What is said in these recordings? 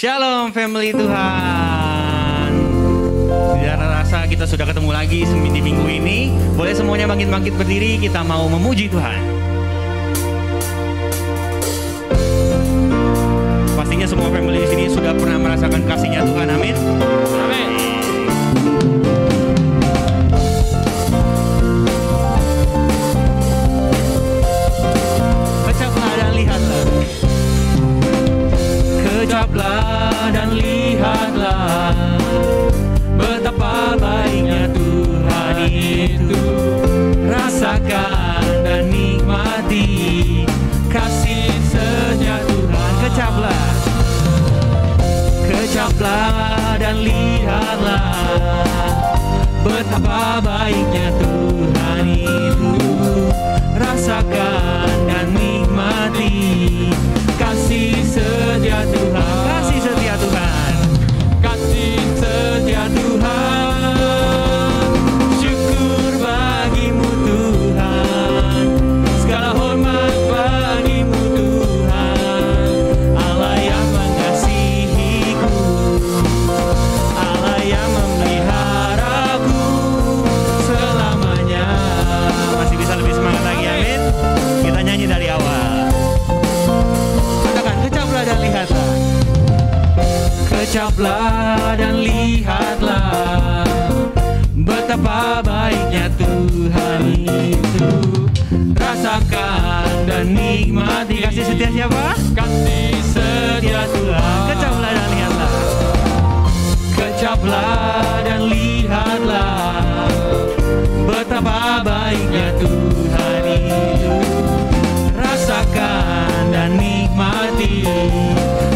Shalom family Tuhan. Tidak rasa kita sudah ketemu lagi di minggu ini. Boleh semuanya bangkit-bangkit berdiri, kita mau memuji Tuhan. Pastinya semua family di sini sudah pernah merasakan kasih-Nya Tuhan. Amin. Amin. Kecaplah dan lihatlah betapa baiknya Tuhan itu. Rasakan dan nikmati kasih setia Tuhan. Kecaplah dan lihatlah betapa baiknya Tuhan itu. Rasakan dan nikmati kasih setia Tuhan. Kasih setia Tuhan. Kasih setia Tuhan. Syukur bagimu Tuhan. Segala hormat bagimu Tuhan. Allah yang mengasihiku, Allah yang memeliharaku selamanya. Masih bisa lebih semangat lagi, amin. Kita nyanyi dari awal. Kecaplah dan lihatlah. Kecaplah dan lihatlah betapa baiknya Tuhan itu. Rasakan dan nikmati kasih setia siapa? Kasih setia Tuhan. Kecaplah dan lihatlah. Kecaplah dan lihatlah betapa baiknya Tuhan itu. Rasakan dan nikmati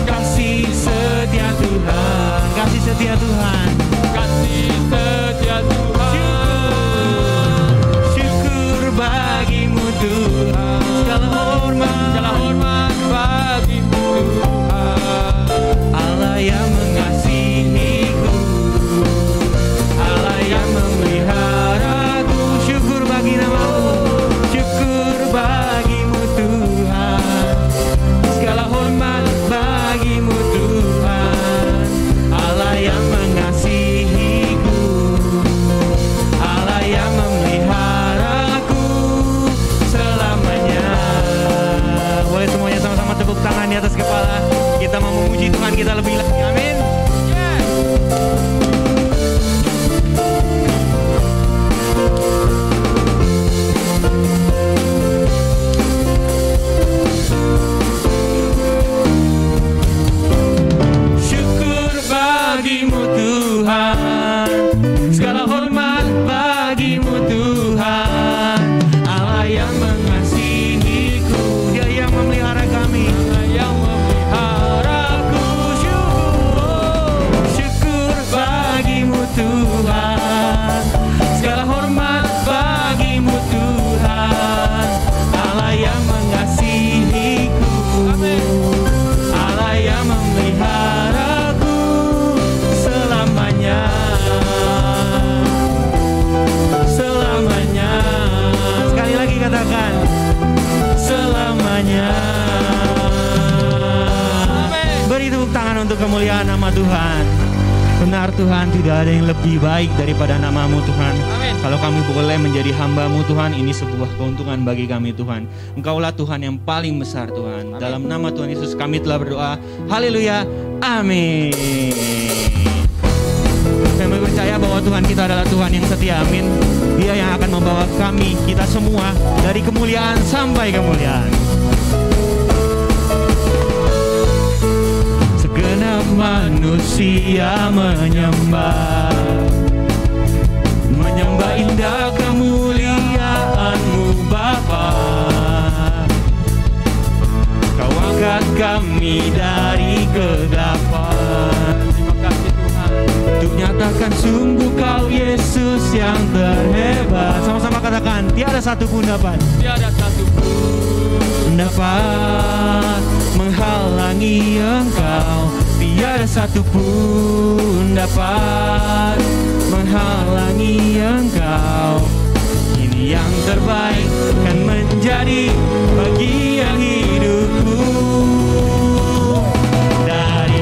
kasih setia Tuhan. Kasih setia Tuhan. Kasih setia Tuhan. Syukur bagimu Tuhan. Segala hormat bagimu Tuhan. Allah yang mengasihiku, Allah yang memeliharaku. Syukur bagi namamu. Syukur bagimu Tuhan. Segala hormat bagimu Tuhan. Allah yang mengasihiku, Allah yang memeliharaku selamanya. Boleh semuanya sama-sama tepuk tangan di atas kepala. Kita mau memuji Tuhan kita lebih lagi. Amin. Bagimu Tuhan, segala hormat bagimu Tuhan. Allah yang mengasihiku, Dia yang memelihara kami, Allah yang memeliharaku. Syukur bagimu Tuhan, segala hormat bagimu Tuhan. Allah yang mengasihiku, Allah yang memelihara selamanya. Sekali lagi katakan selamanya. Beri tepuk tangan untuk kemuliaan nama Tuhan. Benar Tuhan, tidak ada yang lebih baik daripada namamu Tuhan. Amin. Kalau kami boleh menjadi hamba-Mu Tuhan, ini sebuah keuntungan bagi kami Tuhan. Engkaulah Tuhan yang paling besar Tuhan. Amin. Dalam nama Tuhan Yesus kami telah berdoa. Haleluya. Amin. Kami percaya bahwa Tuhan kita adalah Tuhan yang setia, amin. Dia yang akan membawa kami, kita semua, dari kemuliaan sampai kemuliaan. Segenap manusia menyembah indah kemuliaan-Mu Bapa. Kau angkat kami dari kegelapan. Untuk nyatakan sungguh Kau Yesus yang terhebat. Sama-sama katakan, tiada satu pun dapat menghalangi Engkau. Tiada satu pun dapat menghalangi Engkau. Ini yang terbaik kan menjadi bagian hidupku. Dari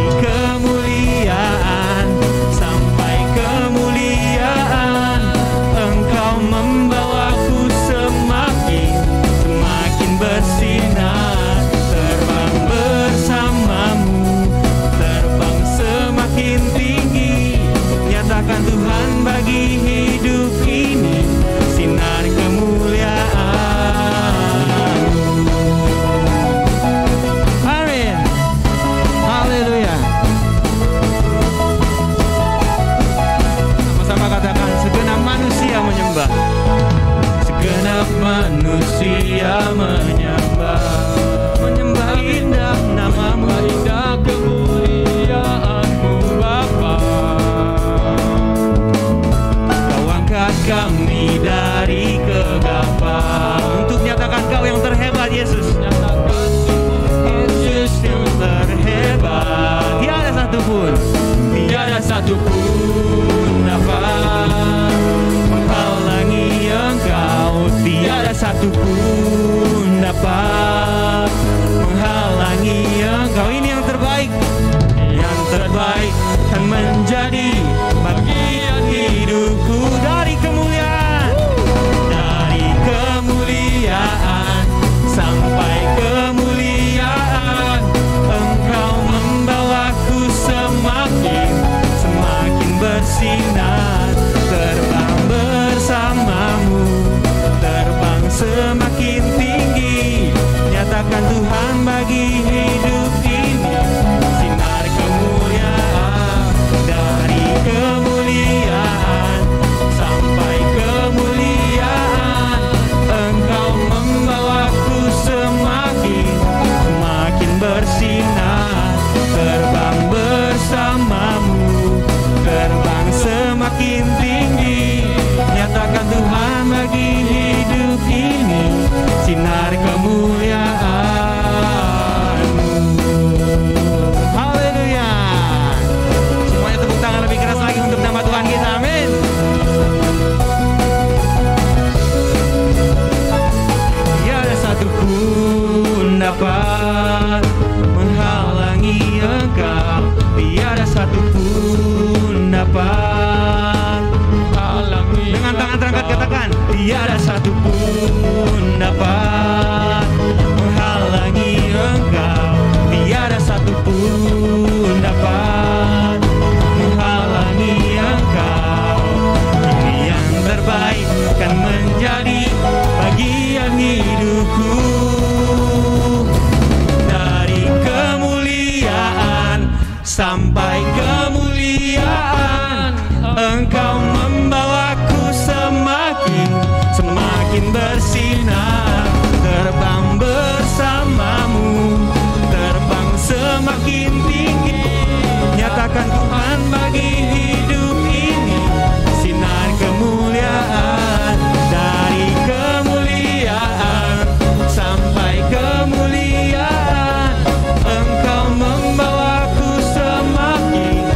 terbaik kan menjadi bagian hidupku. Dari kemuliaan sampai kemuliaan, Engkau membawaku semakin bersinar. Terbang bersamamu, terbang semakin tinggi, nyatakan Tuhan bagi hidup ini sinar kemuliaan. Dari kemuliaan sampai kemuliaan, Engkau membawaku semakin bersinar. Terbang bersamamu, terbang semakin tinggi, nyatakan Tuhan bagi hidup ini sinar kemuliaan-Mu. Haleluya. Semuanya tepuk tangan lebih keras lagi untuk nama Tuhan kita. Amin. Tiada satupun dapat menghalangi Engkau, tiada satupun dapat menghalangi. Dengan tangan terangkat katakan, tiada satupun dapat menghalangi Engkau, tiada satupun dapat menghalangi Engkau. Ini yang terbaik kan menjadi bagian hidupku. Dari kemuliaan sampai kemuliaan, Engkau membawaku semakin bersinar. Terbang bersamamu, terbang semakin tinggi, nyatakan Tuhan bagi hidup ini sinar kemuliaan. Dari kemuliaan sampai kemuliaan, Engkau membawaku semakin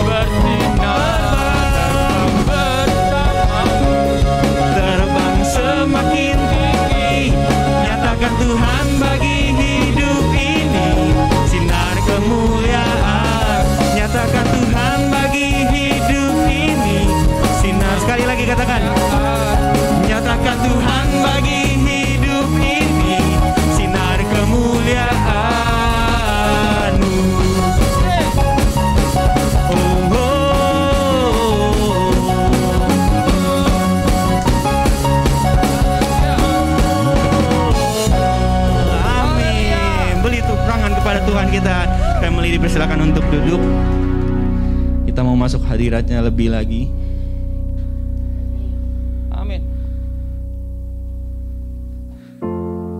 bersinar. Terbang semakin tinggi, nyatakan Tuhan bagi hidup ini sinar kemuliaan. Nyatakan Tuhan bagi hidup ini sinar. Sekali lagi katakan, nyatakan Tuhan bagi hidup ini sinar kemuliaan-Mu. Oh, amin. Beri tepuk tangan kepada Tuhan kita. Family dipersilakan untuk duduk. Kita mau masuk hadiratnya lebih lagi. Amin.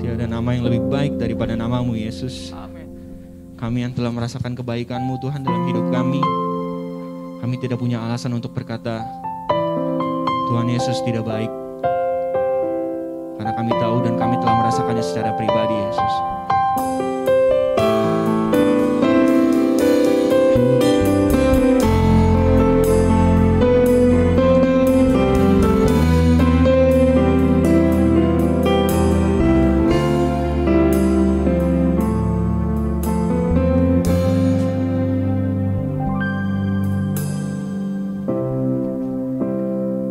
Tiada nama yang lebih baik daripada nama-Mu, Yesus. Amin. Kami yang telah merasakan kebaikan-Mu, Tuhan, dalam hidup kami tidak punya alasan untuk berkata Tuhan Yesus tidak baik, karena kami tahu dan kami telah merasakannya secara pribadi, Yesus.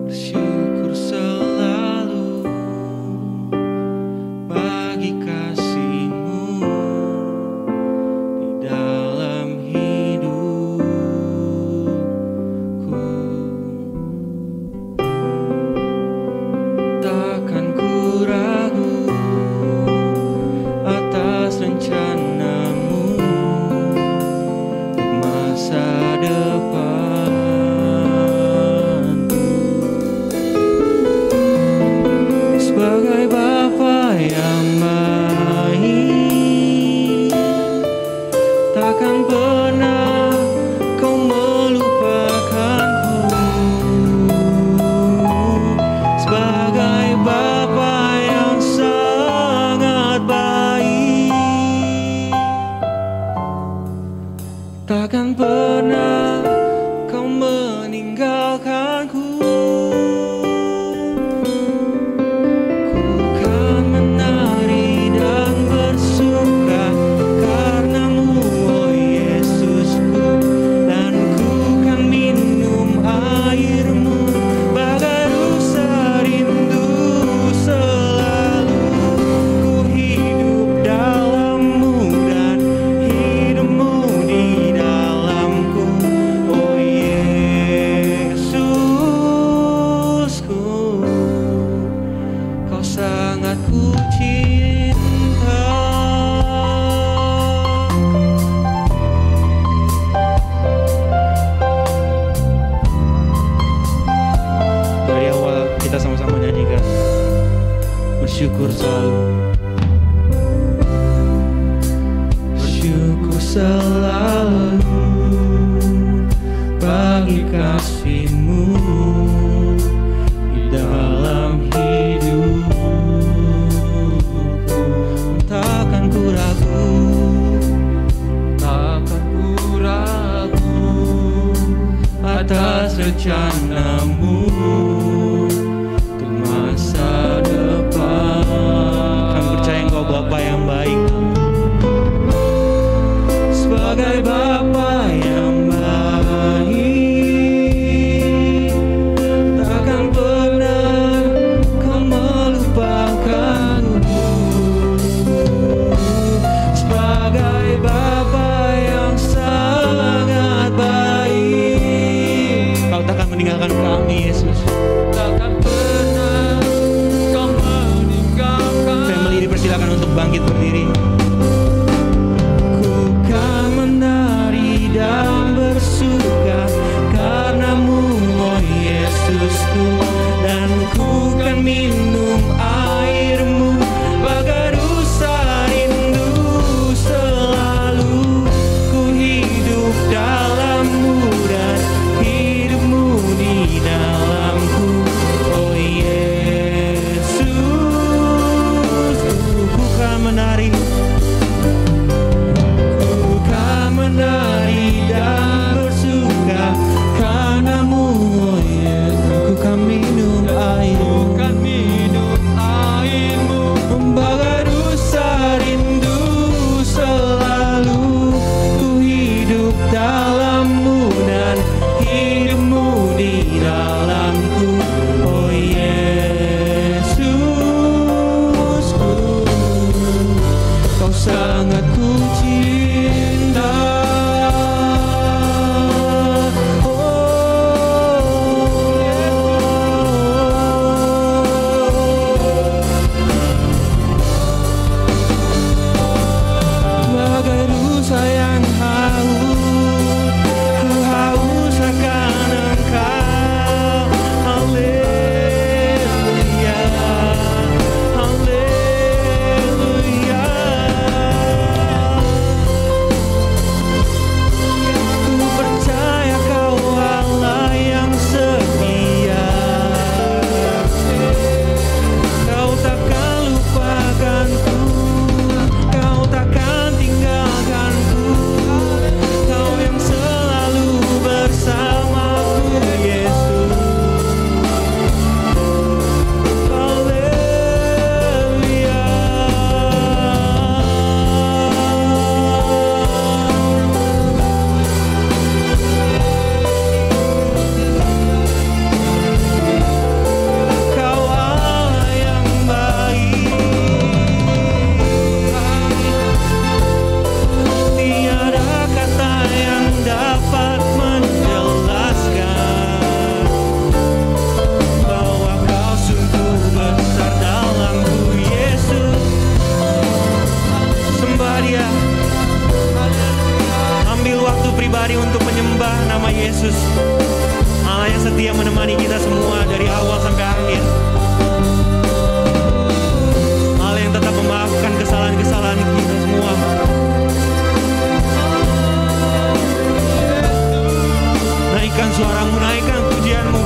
Syukur selalu bagi kasih-Mu di dalam hidupku. Takkan ku ragu atas rencana-Mu untuk masa depan. Sebagai Bapa yang baik, takkan pernah Kau melupakanku. Sebagai Bapa yang sangat baik, takkan pernah Kau meninggalkanku. Karena-Mu, oh Yesusku. selalu bagi kasih-Mu di dalam hidupku. Takkan ku ragu, takkan ku ragu atas rencana-Mu untuk masa depan. Kami percaya Engkau Bapa yang baik, sebagai Bapa yang baik, takkan pernah Kau melupakanku. Sebagai Bapa yang sangat baik, Kau takkan meninggalkan kami, Yesus. Takkan pernah Kau meninggalkan. Family, dipersilakan untuk bangkit berdiri. Dan bersuka karena-Mu, oh Yesusku, dan ku kan minum air-Mu bagai rusa rindu. Selalu ku hidup dalam-Mu dan hidup-Mu di dalamku, oh Yesus. Ku kan menari, dan bersuka karena-Mu, oh Yesus. Ku kan minum air-Mu bagai rusa rindu. Selalu ku hidup dalam-Mu dan hidup-Mu di dalamku, oh Yesus. Kau sangat ku cinta. Untuk menyembah nama Yesus, Allah yang setia menemani kita semua dari awal sampai akhir. Allah yang tetap memaafkan kesalahan-kesalahan kita semua. Naikkan suaramu, naikkan pujianmu.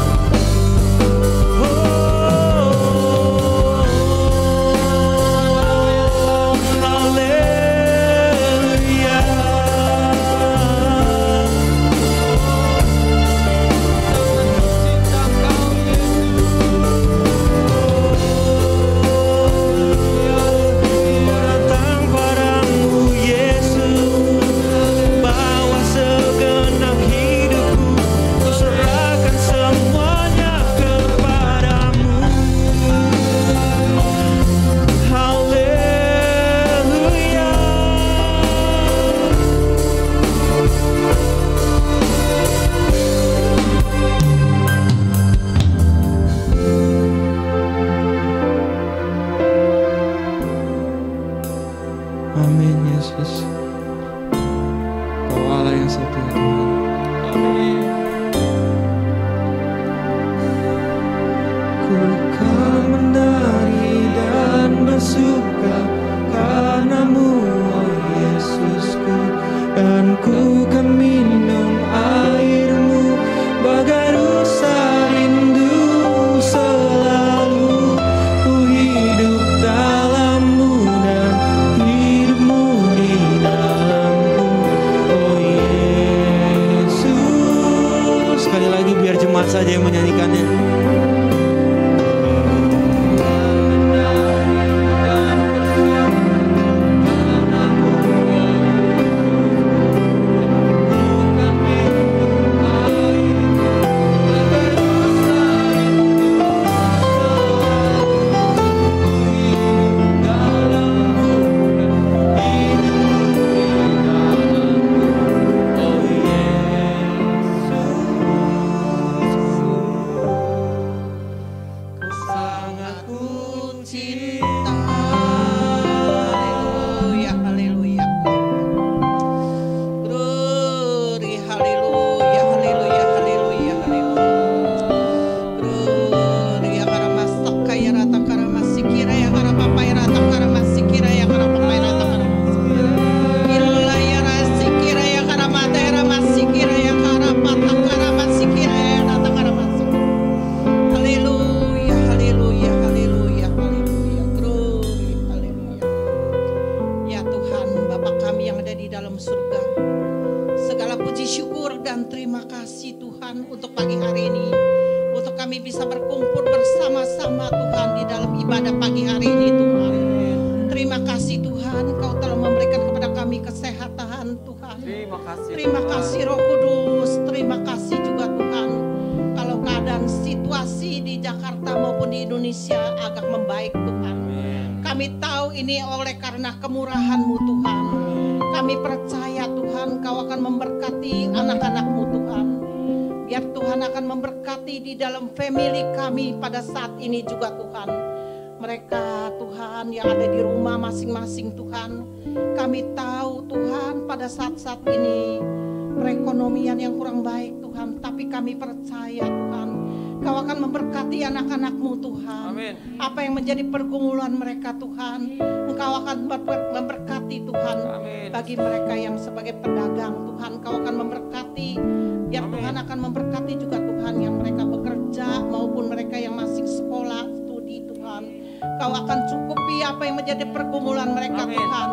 Amin Yesus. Kau Allah yang setia Tuhan. Amin. Ku kan menari dan bersuka karena-Mu, oh Yesusku. dalam surga. Segala puji syukur dan terima kasih Tuhan untuk pagi hari ini, untuk kami bisa berkumpul bersama-sama Tuhan di dalam ibadah pagi hari ini Tuhan. Terima kasih Tuhan, Kau telah memberikan kepada kami kesehatan Tuhan. Terima kasih Roh Kudus, terima kasih juga Tuhan. Kalau keadaan situasi di Jakarta maupun di Indonesia agak membaik Tuhan. Kami tahu ini oleh karena kemurahan-Mu Tuhan. Kami percaya Tuhan Kau akan memberkati anak-anak-Mu Tuhan. Biar Tuhan akan memberkati di dalam family kami pada saat ini juga Tuhan. Mereka Tuhan yang ada di rumah masing-masing Tuhan. Kami tahu Tuhan pada saat-saat ini perekonomian yang kurang baik Tuhan. Tapi kami percaya Tuhan Kau akan memberkati anak-anak-Mu Tuhan. Amin. Apa yang menjadi pergumulan mereka Tuhan, Engkau akan memberkati Tuhan. Amin. Bagi mereka yang sebagai pedagang Tuhan, Kau akan memberkati. Biar Amin. Tuhan akan memberkati juga Tuhan yang mereka bekerja maupun mereka yang masih sekolah, studi Tuhan. Kau akan cukupi apa yang menjadi pergumulan mereka Amin. Tuhan.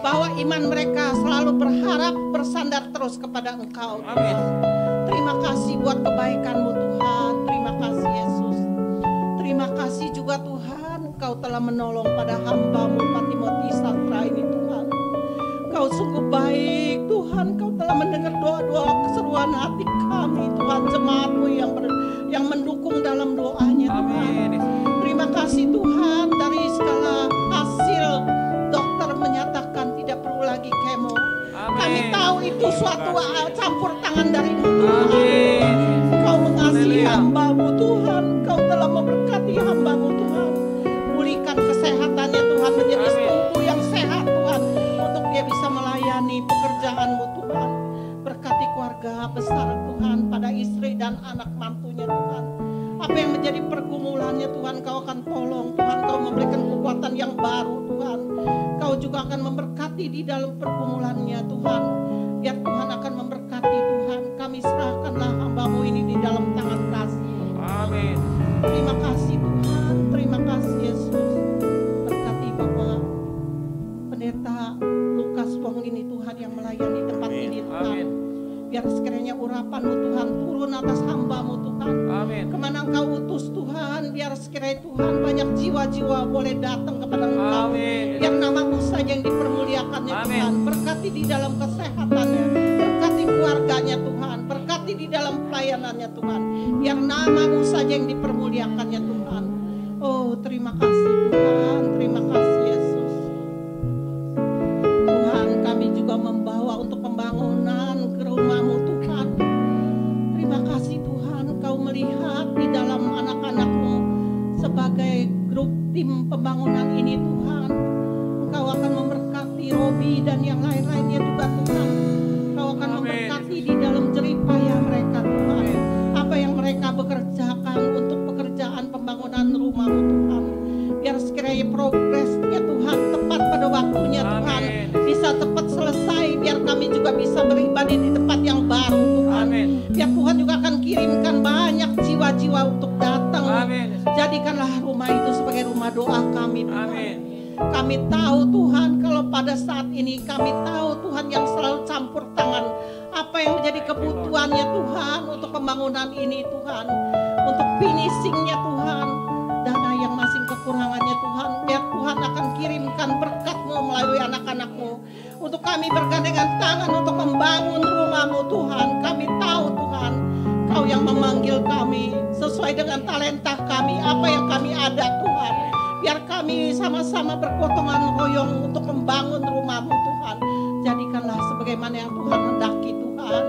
Bahwa iman mereka selalu berharap bersandar terus kepada Engkau Tuhan. Amin. Terima kasih buat kebaikan-Mu Tuhan. Terima kasih Yesus. Terima kasih juga Tuhan, Kau telah menolong pada hamba-Mu Pak Timothy Sastra ini Tuhan. Kau sungguh baik Tuhan, Kau telah mendengar doa-doa keseruan hati kami Tuhan, jemaat-Mu yang mendukung dalam doanya Tuhan. Amin. Terima kasih Tuhan, dari segala hasil dokter menyatakan tidak perlu lagi kemo. Amin. Kami tahu itu suatu campur tangan dari-Mu Tuhan. Amin. Kau mengasihi Haleluya. hamba-Mu Tuhan. Kau telah memberkati hamba-Mu Tuhan. Pulihkan kesehatannya Tuhan menjadi Amin. tubuh yang sehat Tuhan. Untuk dia bisa melayani pekerjaan-Mu Tuhan. Berkati keluarga besar Tuhan pada istri dan anak mantunya Tuhan. Apa yang menjadi pergumulannya Tuhan Kau akan tolong Tuhan. Kau memberikan kekuatan yang baru Tuhan. Kau juga akan memberkati di dalam pergumulannya Tuhan. Biar Tuhan akan memberkati Tuhan. Kami serahkanlah hamba-Mu ini di dalam tangan kasih. Amin. Terima kasih Tuhan. Terima kasih Yesus. Berkati Bapak Pendeta Lukas Wong ini Tuhan yang melayani tempat ini Tuhan. Amin. Biar sekiranya urapan-Mu Tuhan turun atas hamba-Mu Tuhan. Amin. Kemana Engkau utus Tuhan, biar sekiranya Tuhan banyak jiwa-jiwa boleh datang kepada Engkau. Amin. Biar nama-Mu saja yang dipermuliakannya Amin. Tuhan. Berkati di dalam kesehatannya, berkati keluarganya Tuhan, berkati di dalam pelayanannya Tuhan. Biar nama-Mu saja yang dipermuliakannya Tuhan. Oh terima kasih Tuhan, terima kasih Yesus. Tuhan kami juga membawa untuk pembangunan ke rumah-Mu Tuhan. Terima kasih Tuhan, Kau melihat di dalam anak-anak-Mu sebagai grup tim pembangunan ini Tuhan. Engkau akan memberkati Robi dan yang lain-lainnya juga Tuhan. Kau akan Amin. memberkati di dalam jeripaya mereka Tuhan. Apa yang mereka bekerjakan untuk pekerjaan pembangunan rumah-Mu Tuhan. Biar sekiranya progresnya Tuhan tepat pada waktunya Tuhan. Amin. Bisa cepat selesai, biar kami juga bisa beribadah di tempat yang baru Tuhan. Amin. Biar Tuhan juga akan kirimkan banyak jiwa-jiwa untuk datang. Amin. Jadikanlah rumah itu sebagai rumah doa kami Tuhan. Amin. Kami tahu Tuhan kalau pada saat ini kami tahu Tuhan yang selalu campur tangan. Apa yang menjadi kebutuhannya Tuhan untuk pembangunan ini Tuhan. Untuk finishingnya Tuhan. Dana yang masih kekurangannya Tuhan. Biar Tuhan akan kirimkan berkat-Mu melalui anak-anak-Mu. Untuk kami bergandengan tangan untuk membangun rumah-Mu Tuhan. Kami tahu Tuhan Kau yang memanggil kami sesuai dengan talenta kami. Apa yang kami ada Tuhan. Biar kami sama-sama bergotong royong untuk membangun rumah-Mu Tuhan. Jadikanlah sebagaimana yang Tuhan hendaki Tuhan.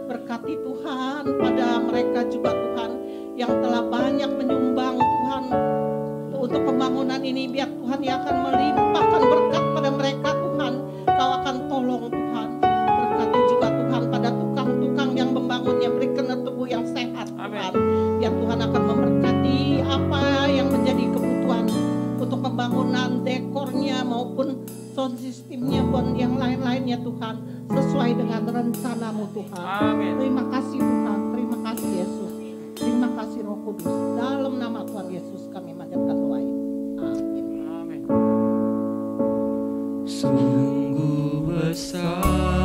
Berkati Tuhan pada mereka juga Tuhan. Yang telah banyak menyumbang Tuhan. Untuk pembangunan ini biar Tuhan yang akan melimpahkan berkat pada mereka Tuhan. Kau akan tolong Tuhan. Berkati juga Tuhan pada tukang-tukang yang membangunnya. Berikan tubuh yang sehat Tuhan. Biar Tuhan akan memberkati apa yang menjadi kebutuhan untuk pembangunan dekornya maupun sound systemnya pun yang lain-lainnya Tuhan. Sesuai dengan rencana-Mu Tuhan. Amin. Terima kasih Tuhan. Terima kasih Yesus. Terima kasih Roh Kudus. Dalam nama Tuhan Yesus kami manjatkan doa ini. Amin. Amin. Sungguh besar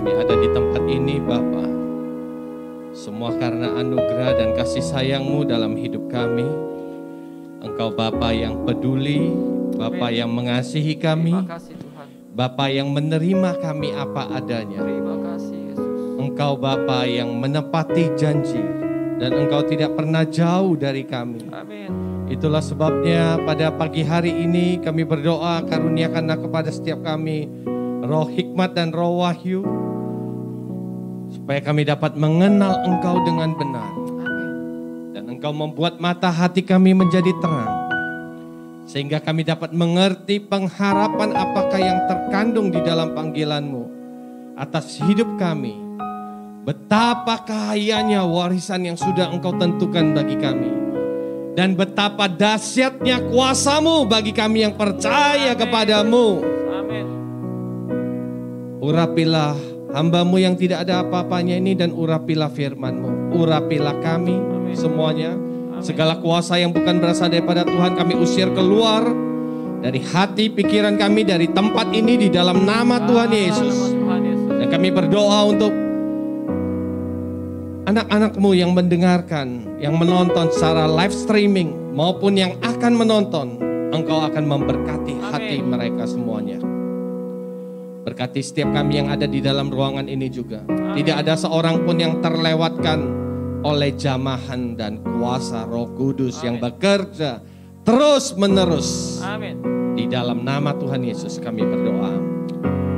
kami ada di tempat ini Bapa. Semua karena anugerah dan kasih sayang-Mu dalam hidup kami. Engkau Bapa yang peduli, Bapa yang mengasihi kami, Bapa yang menerima kami apa adanya. Engkau Bapa yang menepati janji dan Engkau tidak pernah jauh dari kami. Itulah sebabnya pada pagi hari ini kami berdoa, karuniakanlah kepada setiap kami roh hikmat dan roh wahyu, supaya kami dapat mengenal Engkau dengan benar. Dan Engkau membuat mata hati kami menjadi terang, sehingga kami dapat mengerti pengharapan apakah yang terkandung di dalam panggilan-Mu atas hidup kami. Betapa kayanya warisan yang sudah Engkau tentukan bagi kami. Dan betapa dahsyatnya kuasa-Mu bagi kami yang percaya kepadamu. Amin. Urapilah hamba-Mu yang tidak ada apa-apanya ini dan urapilah firman-Mu. Urapilah kami semuanya. Segala kuasa yang bukan berasal daripada Tuhan kami usir keluar dari hati pikiran kami, dari tempat ini di dalam nama Tuhan Yesus. Dan kami berdoa untuk anak-anak-Mu yang mendengarkan, yang menonton secara live streaming maupun yang akan menonton, Engkau akan memberkati hati mereka semuanya. Berkati setiap kami yang ada di dalam ruangan ini juga. Tidak ada seorang pun yang terlewatkan oleh jamahan dan kuasa Roh Kudus yang bekerja terus menerus. Di dalam nama Tuhan Yesus kami berdoa.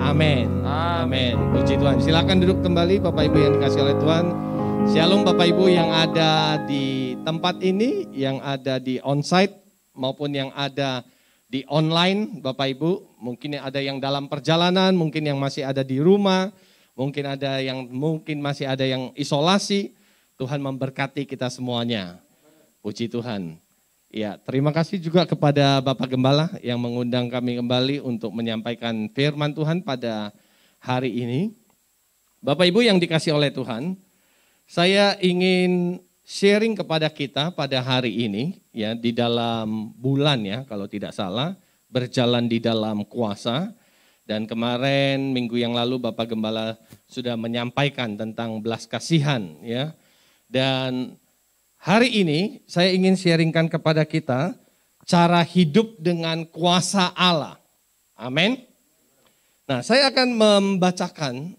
Amin. Amin. Puji Tuhan. Silakan duduk kembali Bapak Ibu yang dikasihi oleh Tuhan. Shalom Bapak Ibu yang ada di tempat ini, yang ada di onsite maupun yang ada di online Bapak Ibu. Mungkin ada yang dalam perjalanan, mungkin yang masih ada di rumah, mungkin masih ada yang isolasi. Tuhan memberkati kita semuanya. Puji Tuhan. Ya, terima kasih juga kepada Bapak Gembala yang mengundang kami kembali untuk menyampaikan firman Tuhan pada hari ini. Bapak Ibu yang dikasihi oleh Tuhan, saya ingin sharing kepada kita pada hari ini ya, di dalam bulan ya kalau tidak salah, berjalan di dalam kuasa. Dan kemarin minggu yang lalu Bapak Gembala sudah menyampaikan tentang belas kasihan ya. Dan hari ini saya ingin sharingkan kepada kita cara hidup dengan kuasa Allah. Amin. Nah, saya akan membacakan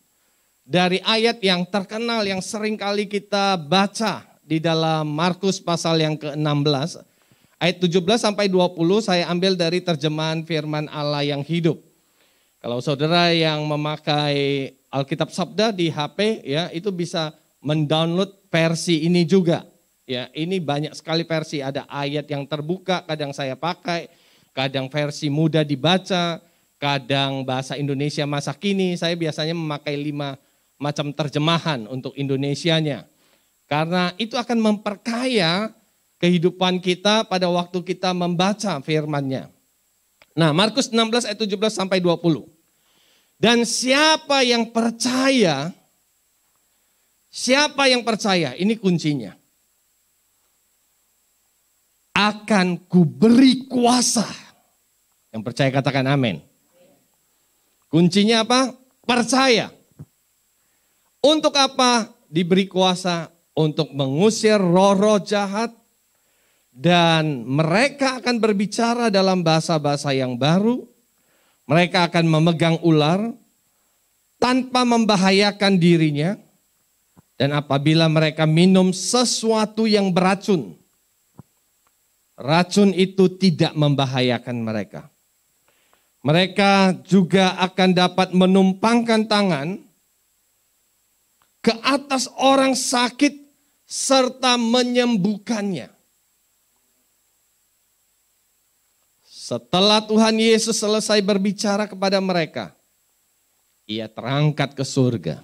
dari ayat yang terkenal yang sering kali kita baca di dalam Markus pasal yang ke-16. Ayat 17 sampai 20 saya ambil dari terjemahan firman Allah yang hidup. Kalau saudara yang memakai Alkitab Sabda di HP ya, itu bisa mendownload versi ini juga. Ya, ini banyak sekali versi, ada ayat yang terbuka, kadang saya pakai, kadang versi mudah dibaca, kadang bahasa Indonesia masa kini. Saya biasanya memakai 5 macam terjemahan untuk Indonesianya. Karena itu akan memperkaya kehidupan kita pada waktu kita membaca firman-Nya. Nah, Markus 16 ayat 17 sampai 20. Dan siapa yang percaya, ini kuncinya. Akan kuberi kuasa. Yang percaya katakan amin. Kuncinya apa? Percaya. Untuk apa diberi kuasa? Untuk mengusir roh-roh jahat. Dan mereka akan berbicara dalam bahasa-bahasa yang baru. Mereka akan memegang ular tanpa membahayakan dirinya. Dan apabila mereka minum sesuatu yang beracun, racun itu tidak membahayakan mereka. Mereka juga akan dapat menumpangkan tangan ke atas orang sakit serta menyembuhkannya. Setelah Tuhan Yesus selesai berbicara kepada mereka, ia terangkat ke surga,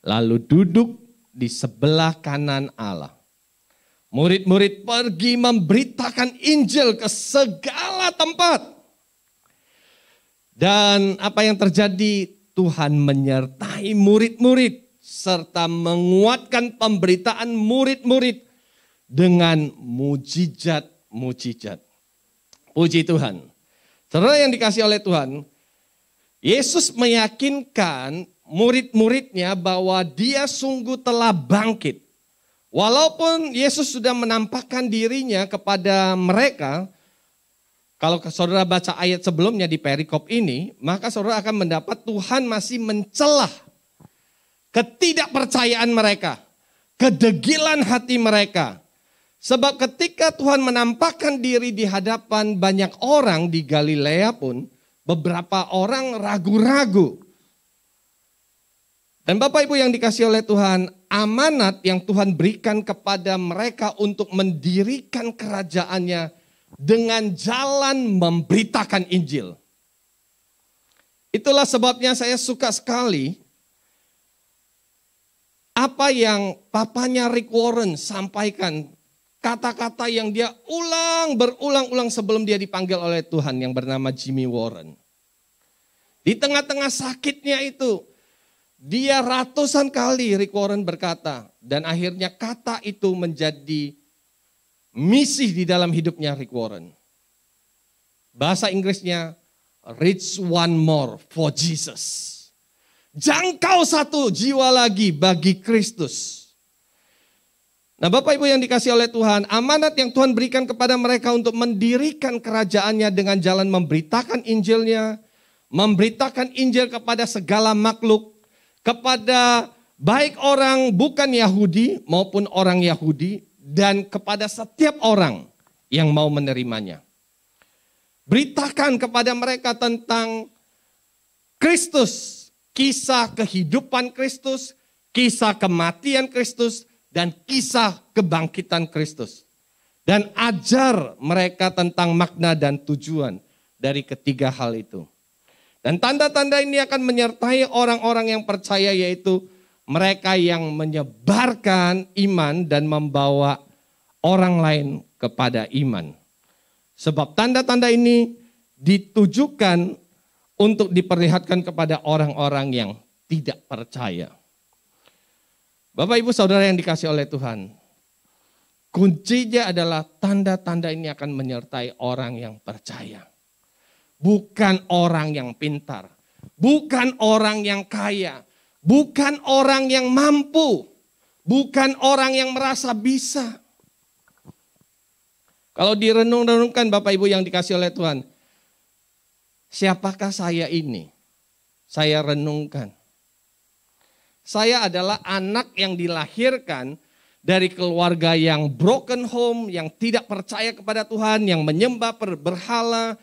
lalu duduk di sebelah kanan Allah. Murid-murid pergi memberitakan Injil ke segala tempat. Dan apa yang terjadi? Tuhan menyertai murid-murid serta menguatkan pemberitaan murid-murid dengan mujizat-mujizat. Puji Tuhan. Saudara yang dikasihi oleh Tuhan, Yesus meyakinkan murid-muridnya bahwa dia sungguh telah bangkit. Walaupun Yesus sudah menampakkan dirinya kepada mereka, kalau saudara baca ayat sebelumnya di perikop ini, maka saudara akan mendapat Tuhan masih mencelah ketidakpercayaan mereka, kedegilan hati mereka. Sebab ketika Tuhan menampakkan diri di hadapan banyak orang di Galilea pun, beberapa orang ragu-ragu. Dan Bapak Ibu yang dikasihi oleh Tuhan, amanat yang Tuhan berikan kepada mereka untuk mendirikan kerajaannya dengan jalan memberitakan Injil. Itulah sebabnya saya suka sekali apa yang papanya Rick Warren sampaikan. Kata-kata yang dia berulang-ulang sebelum dia dipanggil oleh Tuhan yang bernama Jimmy Warren. Di tengah-tengah sakitnya itu, dia ratusan kali Rick Warren berkata. Dan akhirnya kata itu menjadi misi di dalam hidupnya Rick Warren. Bahasa Inggrisnya, reach one more for Jesus. Jangkau satu jiwa lagi bagi Kristus. Nah Bapak Ibu yang dikasihi oleh Tuhan, amanat yang Tuhan berikan kepada mereka untuk mendirikan kerajaannya dengan jalan memberitakan Injilnya, memberitakan Injil kepada segala makhluk, kepada baik orang bukan Yahudi maupun orang Yahudi, dan kepada setiap orang yang mau menerimanya. Beritakan kepada mereka tentang Kristus, kisah kehidupan Kristus, kisah kematian Kristus, dan kisah kebangkitan Kristus. Dan ajar mereka tentang makna dan tujuan dari ketiga hal itu. Dan tanda-tanda ini akan menyertai orang-orang yang percaya, yaitu mereka yang menyebarkan iman dan membawa orang lain kepada iman. Sebab tanda-tanda ini ditujukan untuk diperlihatkan kepada orang-orang yang tidak percaya. Bapak Ibu Saudara yang dikasihi oleh Tuhan, kuncinya adalah tanda-tanda ini akan menyertai orang yang percaya. Bukan orang yang pintar, bukan orang yang kaya, bukan orang yang mampu, bukan orang yang merasa bisa. Kalau direnung-renungkan Bapak Ibu yang dikasihi oleh Tuhan, siapakah saya ini? Saya renungkan. Saya adalah anak yang dilahirkan dari keluarga yang broken home, yang tidak percaya kepada Tuhan, yang menyembah berhala,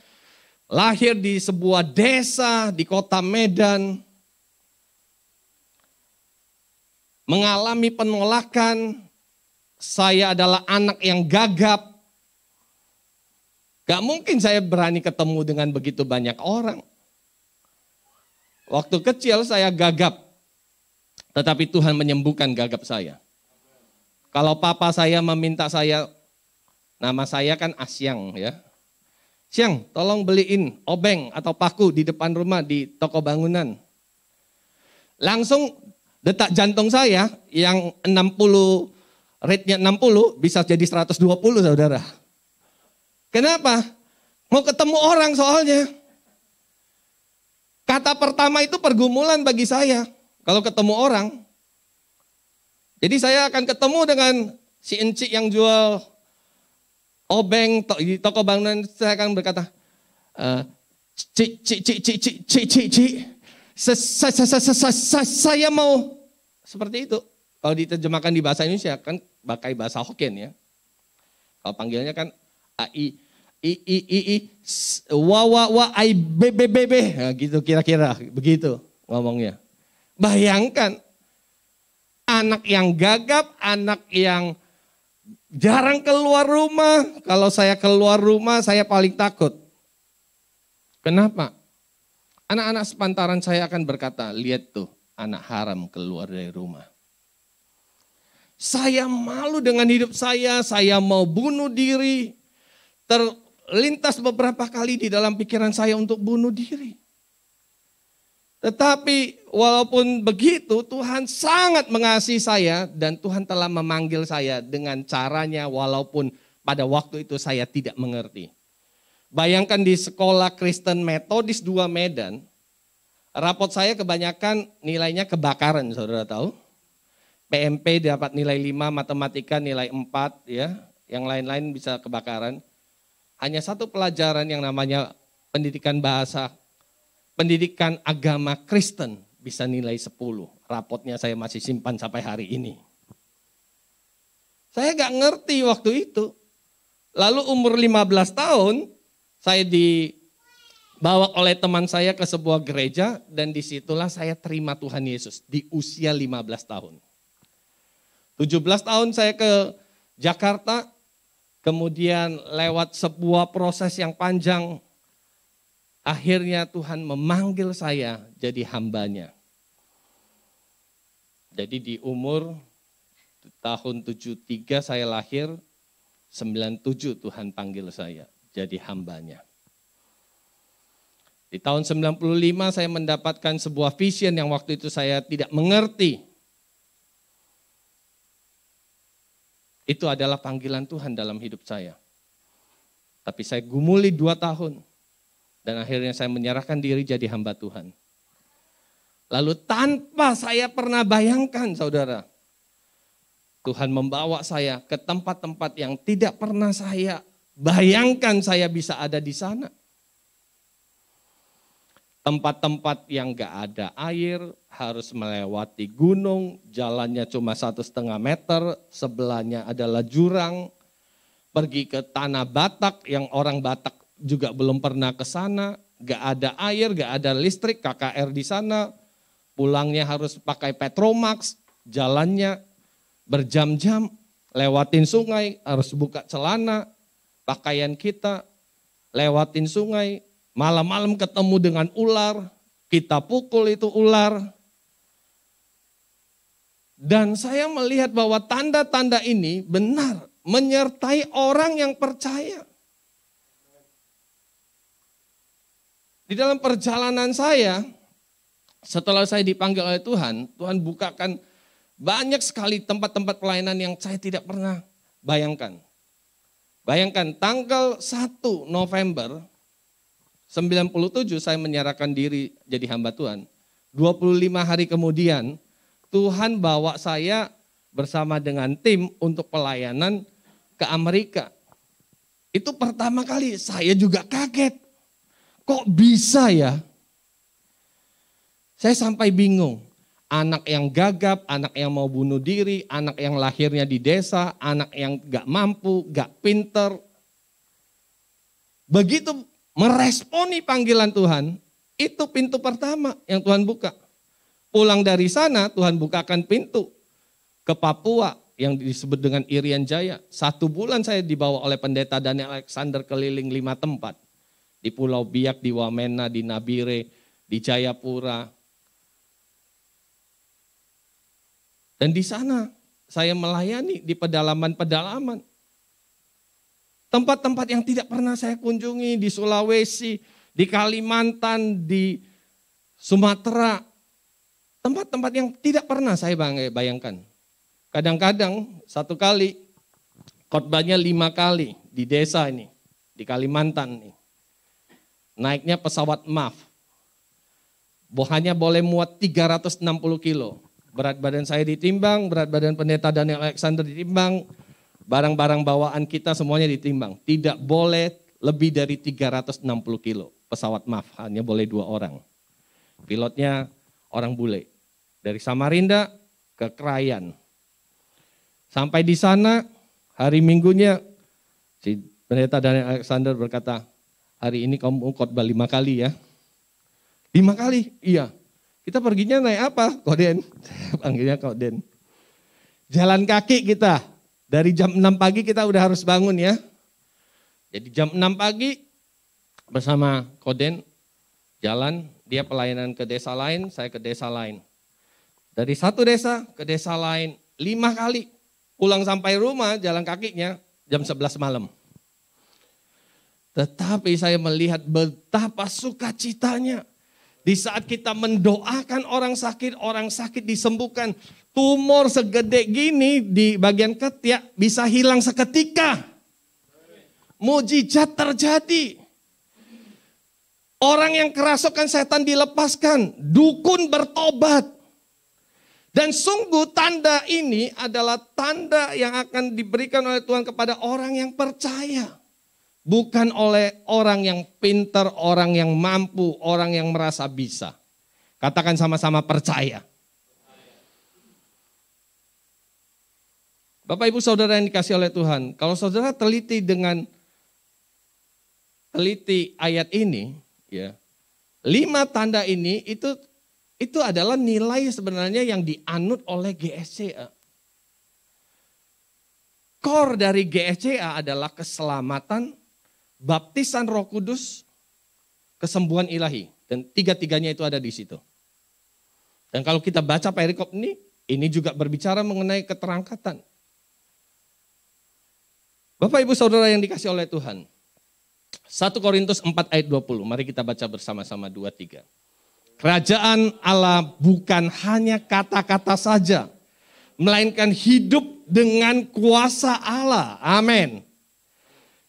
lahir di sebuah desa di kota Medan, mengalami penolakan. Saya adalah anak yang gagap. Gak mungkin saya berani ketemu dengan begitu banyak orang. Waktu kecil saya gagap, tetapi Tuhan menyembuhkan gagap saya. Kalau papa saya meminta saya, nama saya kan Asyang ya. Syang, tolong beliin obeng atau paku di depan rumah di toko bangunan. Langsung detak jantung saya yang 60, rate-nya 60 bisa jadi 120 saudara. Kenapa? Mau ketemu orang soalnya. Kata pertama itu pergumulan bagi saya kalau ketemu orang. Jadi saya akan ketemu dengan si encik yang jual obeng di toko bangunan. Saya akan berkata, saya mau seperti itu. Kalau diterjemahkan di bahasa Indonesia kan pakai bahasa Hokkien ya. Kalau panggilnya kan ai bebe, nah, gitu kira-kira begitu ngomongnya. Bayangkan anak yang gagap, anak yang jarang keluar rumah. Kalau saya keluar rumah saya paling takut. Kenapa? Anak-anak sepantaran saya akan berkata, lihat tuh anak haram keluar dari rumah. Saya malu dengan hidup saya mau bunuh diri. Terlintas beberapa kali di dalam pikiran saya untuk bunuh diri. Tetapi walaupun begitu Tuhan sangat mengasihi saya dan Tuhan telah memanggil saya dengan caranya walaupun pada waktu itu saya tidak mengerti. Bayangkan di sekolah Kristen Metodis 2 Medan, Rapot saya kebanyakan nilainya kebakaran, saudara tahu. PMP dapat nilai 5, matematika nilai 4, ya. Yang lain-lain bisa kebakaran. Hanya satu pelajaran yang namanya pendidikan bahasa, pendidikan agama Kristen bisa nilai 10. Rapotnya saya masih simpan sampai hari ini. Saya gak ngerti waktu itu. Lalu umur 15 tahun, saya dibawa oleh teman saya ke sebuah gereja dan disitulah saya terima Tuhan Yesus di usia 15 tahun. 17 tahun saya ke Jakarta, kemudian lewat sebuah proses yang panjang, akhirnya Tuhan memanggil saya jadi hambanya. Jadi di umur tahun 73 saya lahir, 97 Tuhan panggil saya jadi hambanya. Di tahun 95 saya mendapatkan sebuah vision yang waktu itu saya tidak mengerti. Itu adalah panggilan Tuhan dalam hidup saya. Tapi saya gumuli 2 tahun. Dan akhirnya saya menyerahkan diri jadi hamba Tuhan. Lalu tanpa saya pernah bayangkan, saudara, Tuhan membawa saya ke tempat-tempat yang tidak pernah saya bayangkan saya bisa ada di sana. Tempat-tempat yang gak ada air, harus melewati gunung, jalannya cuma 1,5 meter, sebelahnya adalah jurang. Pergi ke tanah Batak yang orang Batak juga belum pernah ke sana, gak ada air, gak ada listrik, KKR di sana. Pulangnya harus pakai Petromax, jalannya berjam-jam, lewatin sungai, harus buka celana, pakaian kita, lewatin sungai. Malam-malam ketemu dengan ular, kita pukul itu ular. Dan saya melihat bahwa tanda-tanda ini benar menyertai orang yang percaya. Di dalam perjalanan saya, setelah saya dipanggil oleh Tuhan, Tuhan bukakan banyak sekali tempat-tempat pelayanan yang saya tidak pernah bayangkan. Bayangkan tanggal 1 November 97 saya menyerahkan diri jadi hamba Tuhan. 25 hari kemudian Tuhan bawa saya bersama dengan tim untuk pelayanan ke Amerika. Itu pertama kali saya juga kaget. Kok bisa ya? Saya sampai bingung. Anak yang gagap, anak yang mau bunuh diri, anak yang lahirnya di desa, anak yang gak mampu, gak pinter. Begitu meresponi panggilan Tuhan, itu pintu pertama yang Tuhan buka. Pulang dari sana, Tuhan bukakan pintu ke Papua yang disebut dengan Irian Jaya. 1 bulan saya dibawa oleh pendeta Daniel Alexander keliling 5 tempat. Di Pulau Biak, di Wamena, di Nabire, di Jayapura. Dan di sana saya melayani di pedalaman-pedalaman. Tempat-tempat yang tidak pernah saya kunjungi di Sulawesi, di Kalimantan, di Sumatera. Tempat-tempat yang tidak pernah saya bayangkan. Kadang-kadang 1 kali, khotbahnya 5 kali di desa ini, di Kalimantan nih. Naiknya pesawat MAF. Hanya boleh muat 360 kilo. Berat badan saya ditimbang, berat badan pendeta Daniel Alexander ditimbang. Barang-barang bawaan kita semuanya ditimbang. Tidak boleh lebih dari 360 kilo. Pesawat MAF hanya boleh 2 orang. Pilotnya orang bule. Dari Samarinda ke Krayan. Sampai di sana hari Minggunya si pendeta Daniel Alexander berkata, hari ini kamu khotbah 5 kali ya. 5 kali? Iya. Kita perginya naik apa? Koden. Saya panggilnya Koden. Jalan kaki kita. Dari jam 6 pagi kita udah harus bangun ya. Jadi jam 6 pagi bersama Koden jalan, dia pelayanan ke desa lain, saya ke desa lain. Dari satu desa ke desa lain 5 kali. Pulang sampai rumah jalan kakinya jam 11 malam. Tetapi saya melihat betapa sukacitanya. Di saat kita mendoakan orang sakit disembuhkan. Tumor segede gini di bagian ketiak bisa hilang seketika. Mujizat terjadi. Orang yang kerasukan setan dilepaskan, dukun bertobat. Dan sungguh tanda ini adalah tanda yang akan diberikan oleh Tuhan kepada orang yang percaya. Bukan oleh orang yang pintar, orang yang mampu, orang yang merasa bisa. Katakan sama-sama percaya. Bapak Ibu Saudara yang dikasih oleh Tuhan, kalau saudara teliti ayat ini, ya, 5 tanda ini itu adalah nilai sebenarnya yang dianut oleh GSCA. Core dari GSCA adalah keselamatan, baptisan Roh Kudus, kesembuhan ilahi, dan 3-tiganya itu ada di situ. Dan kalau kita baca perikop ini juga berbicara mengenai keterangkatan. Bapak Ibu Saudara yang dikasih oleh Tuhan. 1 Korintus 4 ayat 20. Mari kita baca bersama-sama 2-3. Kerajaan Allah bukan hanya kata-kata saja, melainkan hidup dengan kuasa Allah. Amin.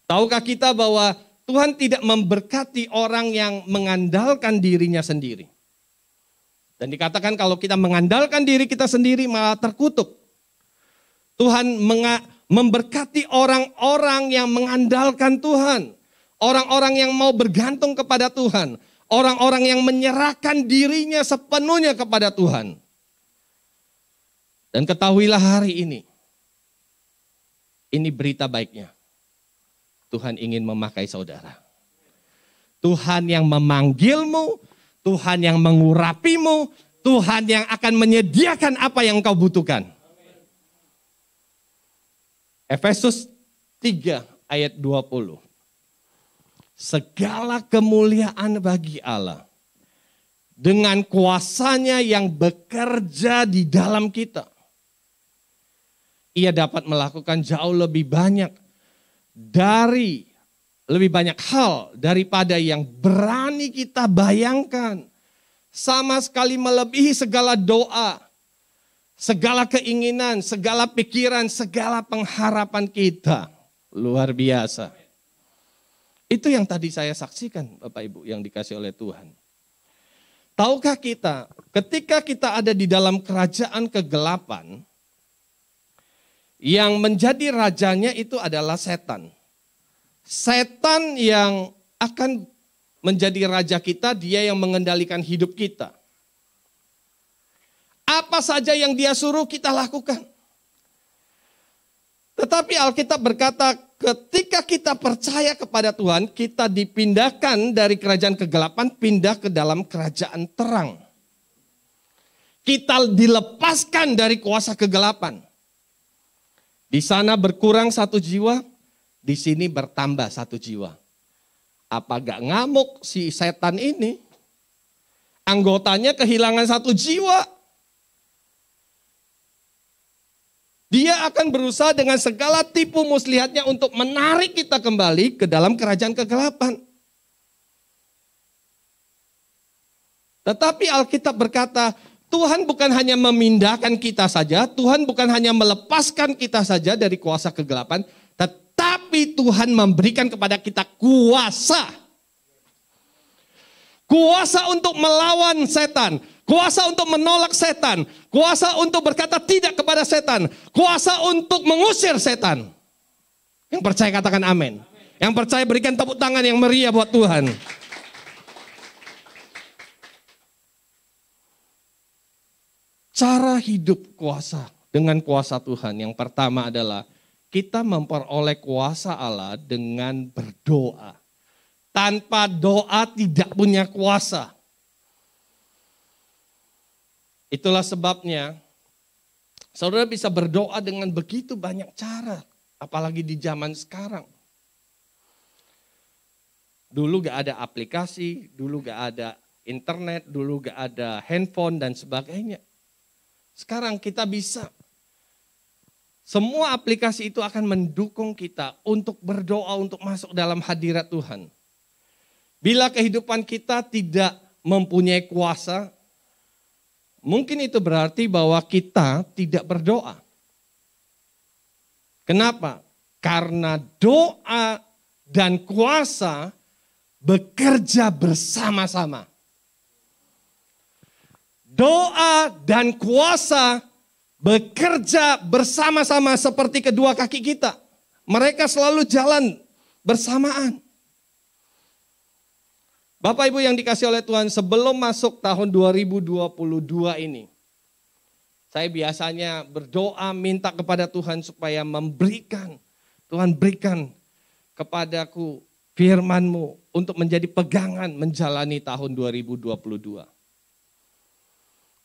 Tahukah kita bahwa Tuhan tidak memberkati orang yang mengandalkan dirinya sendiri. Dan dikatakan kalau kita mengandalkan diri kita sendiri malah terkutuk. Tuhan memberkati orang-orang yang mengandalkan Tuhan. Orang-orang yang mau bergantung kepada Tuhan. Orang-orang yang menyerahkan dirinya sepenuhnya kepada Tuhan. Dan ketahuilah hari ini. Ini berita baiknya. Tuhan ingin memakai saudara. Tuhan yang memanggilmu. Tuhan yang mengurapimu. Tuhan yang akan menyediakan apa yang kau butuhkan. Efesus 3 ayat 20. Segala kemuliaan bagi Allah dengan kuasanya yang bekerja di dalam kita. Ia dapat melakukan jauh lebih banyak hal daripada yang berani kita bayangkan. Sama sekali melebihi segala doa, segala keinginan, segala pikiran, segala pengharapan kita. Luar biasa. Itu yang tadi saya saksikan Bapak Ibu yang dikasih oleh Tuhan. Tahukah kita ketika kita ada di dalam kerajaan kegelapan, yang menjadi rajanya itu adalah setan. Setan yang akan menjadi raja kita, dia yang mengendalikan hidup kita. Apa saja yang dia suruh kita lakukan. Tetapi Alkitab berkata ketika kita percaya kepada Tuhan, kita dipindahkan dari kerajaan kegelapan, pindah ke dalam kerajaan terang. Kita dilepaskan dari kuasa kegelapan. Di sana berkurang 1 jiwa, di sini bertambah 1 jiwa. Apa gak ngamuk si setan ini? Anggotanya kehilangan 1 jiwa. Dia akan berusaha dengan segala tipu muslihatnya untuk menarik kita kembali ke dalam kerajaan kegelapan. Tetapi Alkitab berkata, Tuhan bukan hanya memindahkan kita saja, Tuhan bukan hanya melepaskan kita saja dari kuasa kegelapan, tetapi Tuhan memberikan kepada kita kuasa. Kuasa untuk melawan setan. Kuasa untuk menolak setan. Kuasa untuk berkata tidak kepada setan. Kuasa untuk mengusir setan. Yang percaya katakan amin. Yang percaya berikan tepuk tangan yang meriah buat Tuhan. Cara hidup kuasa dengan kuasa Tuhan. Yang pertama adalah kita memperoleh kuasa Allah dengan berdoa. Tanpa doa tidak punya kuasa. Itulah sebabnya saudara bisa berdoa dengan begitu banyak cara. Apalagi di zaman sekarang. Dulu gak ada aplikasi, dulu gak ada internet, dulu gak ada handphone dan sebagainya. Sekarang kita bisa. Semua aplikasi itu akan mendukung kita untuk berdoa, untuk masuk dalam hadirat Tuhan. Bila kehidupan kita tidak mempunyai kuasa, mungkin itu berarti bahwa kita tidak berdoa. Kenapa? Karena doa dan kuasa bekerja bersama-sama. Doa dan kuasa bekerja bersama-sama seperti kedua kaki kita. Mereka selalu jalan bersamaan. Bapak Ibu yang dikasih oleh Tuhan, sebelum masuk tahun 2022 ini, saya biasanya berdoa minta kepada Tuhan supaya Tuhan berikan kepadaku firman-Mu untuk menjadi pegangan menjalani tahun 2022.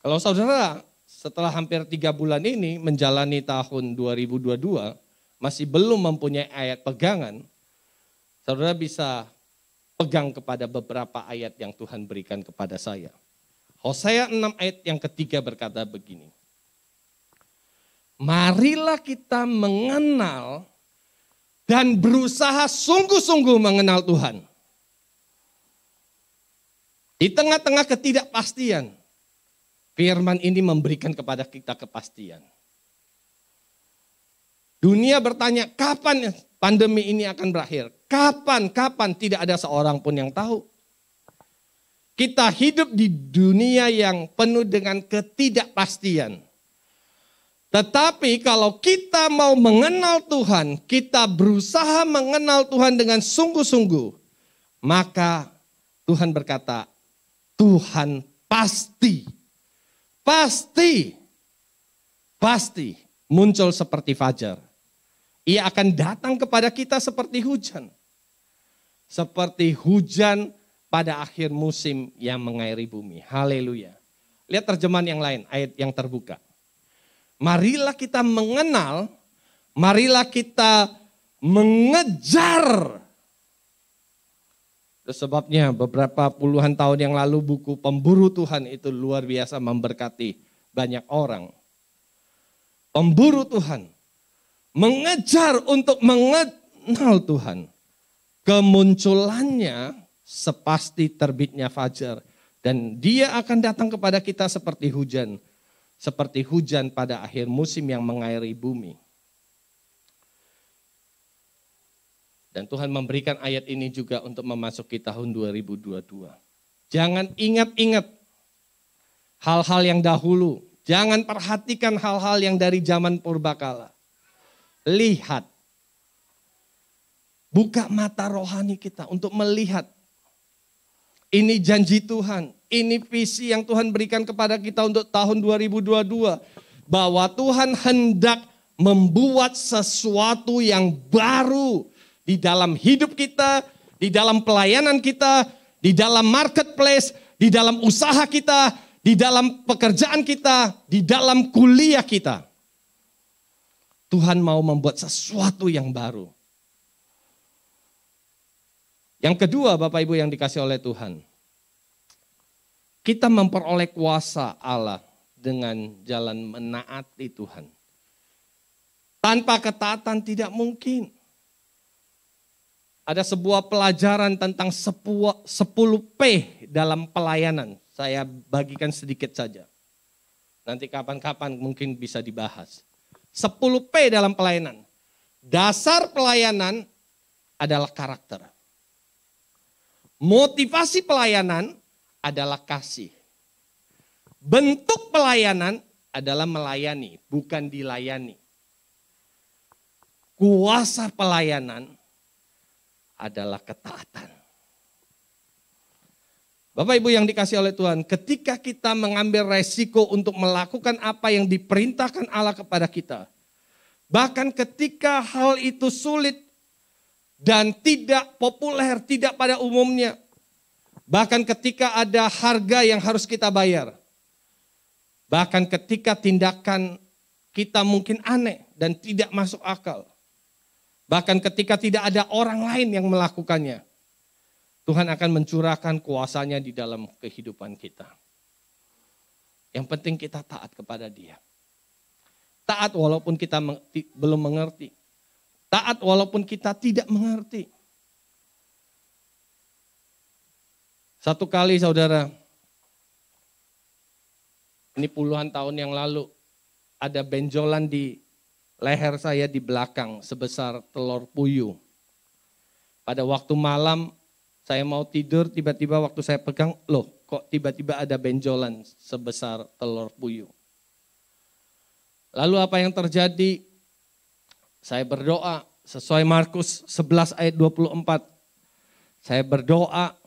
Kalau saudara setelah hampir 3 bulan ini menjalani tahun 2022, masih belum mempunyai ayat pegangan, saudara bisa pegang kepada beberapa ayat yang Tuhan berikan kepada saya. Hosea 6 ayat yang ketiga berkata begini. Marilah kita mengenal dan berusaha sungguh-sungguh mengenal Tuhan. Di tengah-tengah ketidakpastian, firman ini memberikan kepada kita kepastian. Dunia bertanya, kapan pandemi ini akan berakhir? Kapan tidak ada seorang pun yang tahu. Kita hidup di dunia yang penuh dengan ketidakpastian. Tetapi kalau kita mau mengenal Tuhan, kita berusaha mengenal Tuhan dengan sungguh-sungguh, maka Tuhan berkata, Tuhan pasti muncul seperti fajar. Ia akan datang kepada kita seperti hujan. Seperti hujan pada akhir musim yang mengairi bumi. Haleluya. Lihat terjemahan yang lain, ayat yang terbuka. Marilah kita mengenal, marilah kita mengejar. Itu sebabnya beberapa puluhan tahun yang lalu buku Pemburu Tuhan itu luar biasa memberkati banyak orang. Pemburu Tuhan. Mengejar untuk mengenal Tuhan. Kemunculannya sepasti terbitnya fajar. Dan dia akan datang kepada kita seperti hujan. Seperti hujan pada akhir musim yang mengairi bumi. Dan Tuhan memberikan ayat ini juga untuk memasuki tahun 2022. Jangan ingat-ingat hal-hal yang dahulu. Jangan perhatikan hal-hal yang dari zaman purbakala. Lihat. Buka mata rohani kita untuk melihat. Ini janji Tuhan. Ini visi yang Tuhan berikan kepada kita untuk tahun 2022. Bahwa Tuhan hendak membuat sesuatu yang baru di dalam hidup kita, di dalam pelayanan kita, di dalam marketplace, di dalam usaha kita, di dalam pekerjaan kita, di dalam kuliah kita. Tuhan mau membuat sesuatu yang baru. Yang kedua, Bapak Ibu yang dikasih oleh Tuhan. Kita memperoleh kuasa Allah dengan jalan menaati Tuhan. Tanpa ketaatan tidak mungkin. Ada sebuah pelajaran tentang 10P dalam pelayanan. Saya bagikan sedikit saja. Nanti kapan-kapan mungkin bisa dibahas. 10P dalam pelayanan. Dasar pelayanan adalah karakter. Motivasi pelayanan adalah kasih. Bentuk pelayanan adalah melayani, bukan dilayani. Kuasa pelayanan adalah ketaatan. Bapak Ibu yang dikasih oleh Tuhan, ketika kita mengambil resiko untuk melakukan apa yang diperintahkan Allah kepada kita, bahkan ketika hal itu sulit dan tidak populer, tidak pada umumnya, bahkan ketika ada harga yang harus kita bayar, bahkan ketika tindakan kita mungkin aneh dan tidak masuk akal, bahkan ketika tidak ada orang lain yang melakukannya, Tuhan akan mencurahkan kuasanya di dalam kehidupan kita. Yang penting kita taat kepada Dia. Taat walaupun kita belum mengerti. Taat walaupun kita tidak mengerti. Satu kali saudara, ini puluhan tahun yang lalu, ada benjolan di leher saya di belakang sebesar telur puyuh. Pada waktu malam, Saya mau tidur, tiba-tiba waktu saya pegang, loh kok tiba-tiba ada benjolan sebesar telur puyuh. Lalu apa yang terjadi? Saya berdoa sesuai Markus 11 ayat 24. Saya berdoa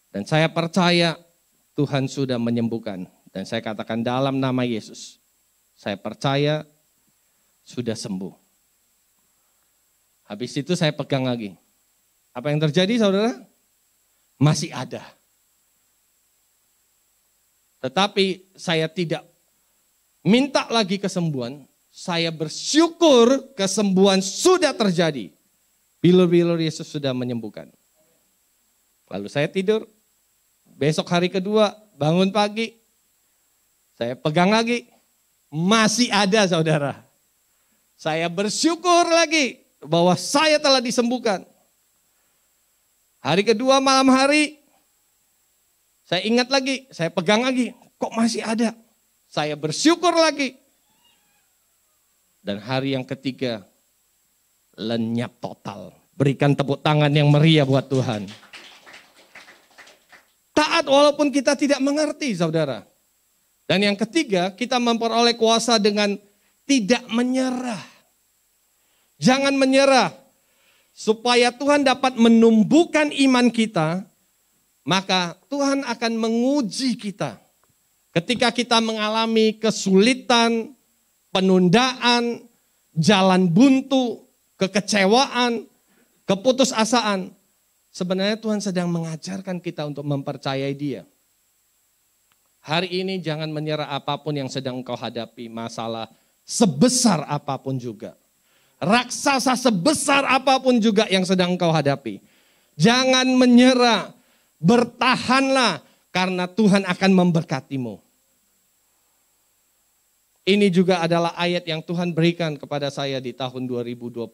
dan saya percaya Tuhan sudah menyembuhkan. Dan saya katakan dalam nama Yesus, saya percaya sudah sembuh. Habis itu saya pegang lagi. Apa yang terjadi saudara? Masih ada. Tetapi saya tidak minta lagi kesembuhan. Saya bersyukur kesembuhan sudah terjadi. Bilur-bilur Yesus sudah menyembuhkan. Lalu saya tidur. Besok hari kedua bangun pagi. Saya pegang lagi. Masih ada saudara. Saya bersyukur lagi bahwa saya telah disembuhkan. Hari kedua malam hari, saya ingat lagi, saya pegang lagi, kok masih ada. Saya bersyukur lagi. Dan hari yang ketiga, lenyap total. Berikan tepuk tangan yang meriah buat Tuhan. Taat walaupun kita tidak mengerti saudara. Dan yang ketiga, kita memperoleh kuasa dengan tidak menyerah. Jangan menyerah. Supaya Tuhan dapat menumbuhkan iman kita, maka Tuhan akan menguji kita. Ketika kita mengalami kesulitan, penundaan, jalan buntu, kekecewaan, keputusasaan, sebenarnya Tuhan sedang mengajarkan kita untuk mempercayai Dia. Hari ini jangan menyerah apapun yang sedang engkau hadapi, masalah sebesar apapun juga. Raksasa sebesar apapun juga yang sedang engkau hadapi. Jangan menyerah, bertahanlah karena Tuhan akan memberkatimu. Ini juga adalah ayat yang Tuhan berikan kepada saya di tahun 2022.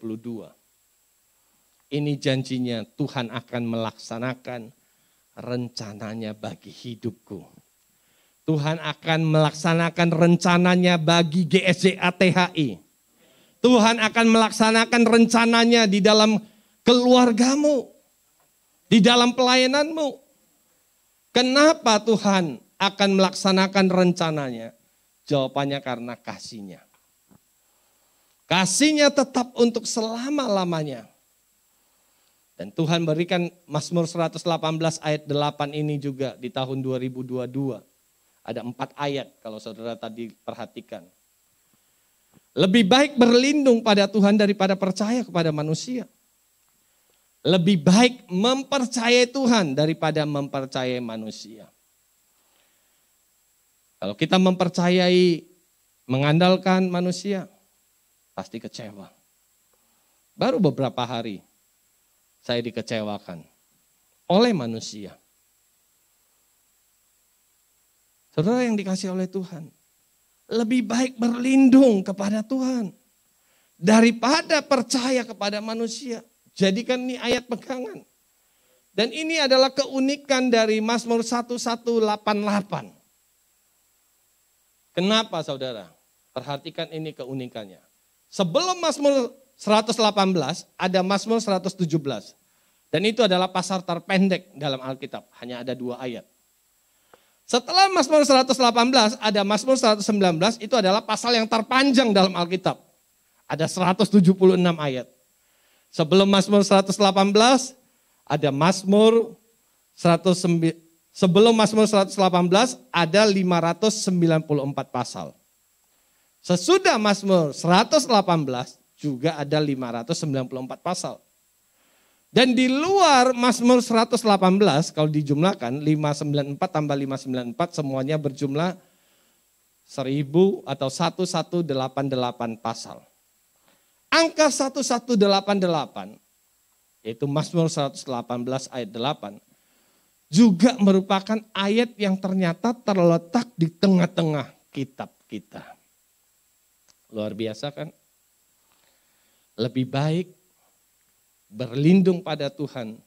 Ini janjinya Tuhan akan melaksanakan rencananya bagi hidupku. Tuhan akan melaksanakan rencananya bagi GSJA THI. Tuhan akan melaksanakan rencananya di dalam keluargamu, di dalam pelayananmu. Kenapa Tuhan akan melaksanakan rencananya? Jawabannya karena kasih-Nya. Kasih-Nya tetap untuk selama-lamanya. Dan Tuhan berikan Mazmur 118 ayat 8 ini juga di tahun 2022. Ada 4 ayat kalau saudara tadi perhatikan. Lebih baik berlindung pada Tuhan daripada percaya kepada manusia. Lebih baik mempercayai Tuhan daripada mempercayai manusia. Kalau kita mempercayai, mengandalkan manusia, pasti kecewa. Baru beberapa hari saya dikecewakan oleh manusia. Saudara yang dikasihi oleh Tuhan, lebih baik berlindung kepada Tuhan daripada percaya kepada manusia. Jadikan ini ayat pegangan. Dan ini adalah keunikan dari Mazmur 1188. Kenapa saudara? Perhatikan ini keunikannya. Sebelum Mazmur 118 ada Mazmur 117. Dan itu adalah pasal terpendek dalam Alkitab. Hanya ada 2 ayat. Setelah Mazmur 118 ada Mazmur 119, itu adalah pasal yang terpanjang dalam Alkitab. Ada 176 ayat. Sebelum Mazmur 118 ada Mazmur 109. Sebelum Mazmur 118 ada 594 pasal. Sesudah Mazmur 118 juga ada 594 pasal. Dan di luar Mazmur 118 kalau dijumlahkan 594 tambah 594 semuanya berjumlah 1000 atau 1188 pasal. Angka 1188 yaitu Mazmur 118 ayat 8 juga merupakan ayat yang ternyata terletak di tengah-tengah kitab kita. Luar biasa kan? Lebih baik berlindung pada Tuhan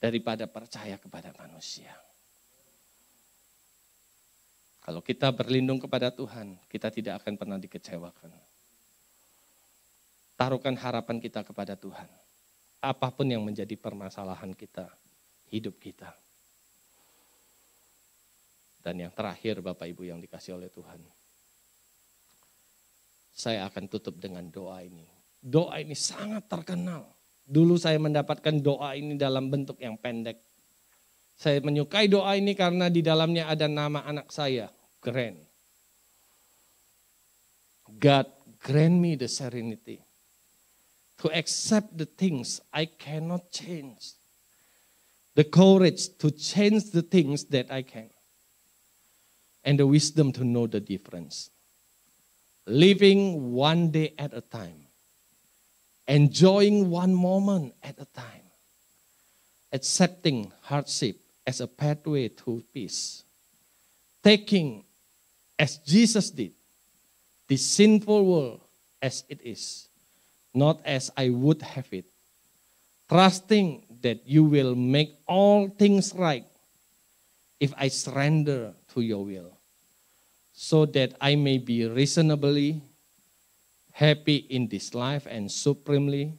daripada percaya kepada manusia. Kalau kita berlindung kepada Tuhan, kita tidak akan pernah dikecewakan. Taruhkan harapan kita kepada Tuhan. Apapun yang menjadi permasalahan kita, hidup kita. Dan yang terakhir Bapak Ibu yang dikasih oleh Tuhan. Saya akan tutup dengan doa ini. Doa ini sangat terkenal. Dulu saya mendapatkan doa ini dalam bentuk yang pendek. Saya menyukai doa ini karena di dalamnya ada nama anak saya, Grant. God grant me the serenity to accept the things I cannot change. The courage to change the things that I can. And the wisdom to know the difference. Living one day at a time. Enjoying one moment at a time. Accepting hardship as a pathway to peace. Taking, as Jesus did, the sinful world as it is, not as I would have it. Trusting that you will make all things right if I surrender to your will, so that I may be reasonably happy in this life and supremely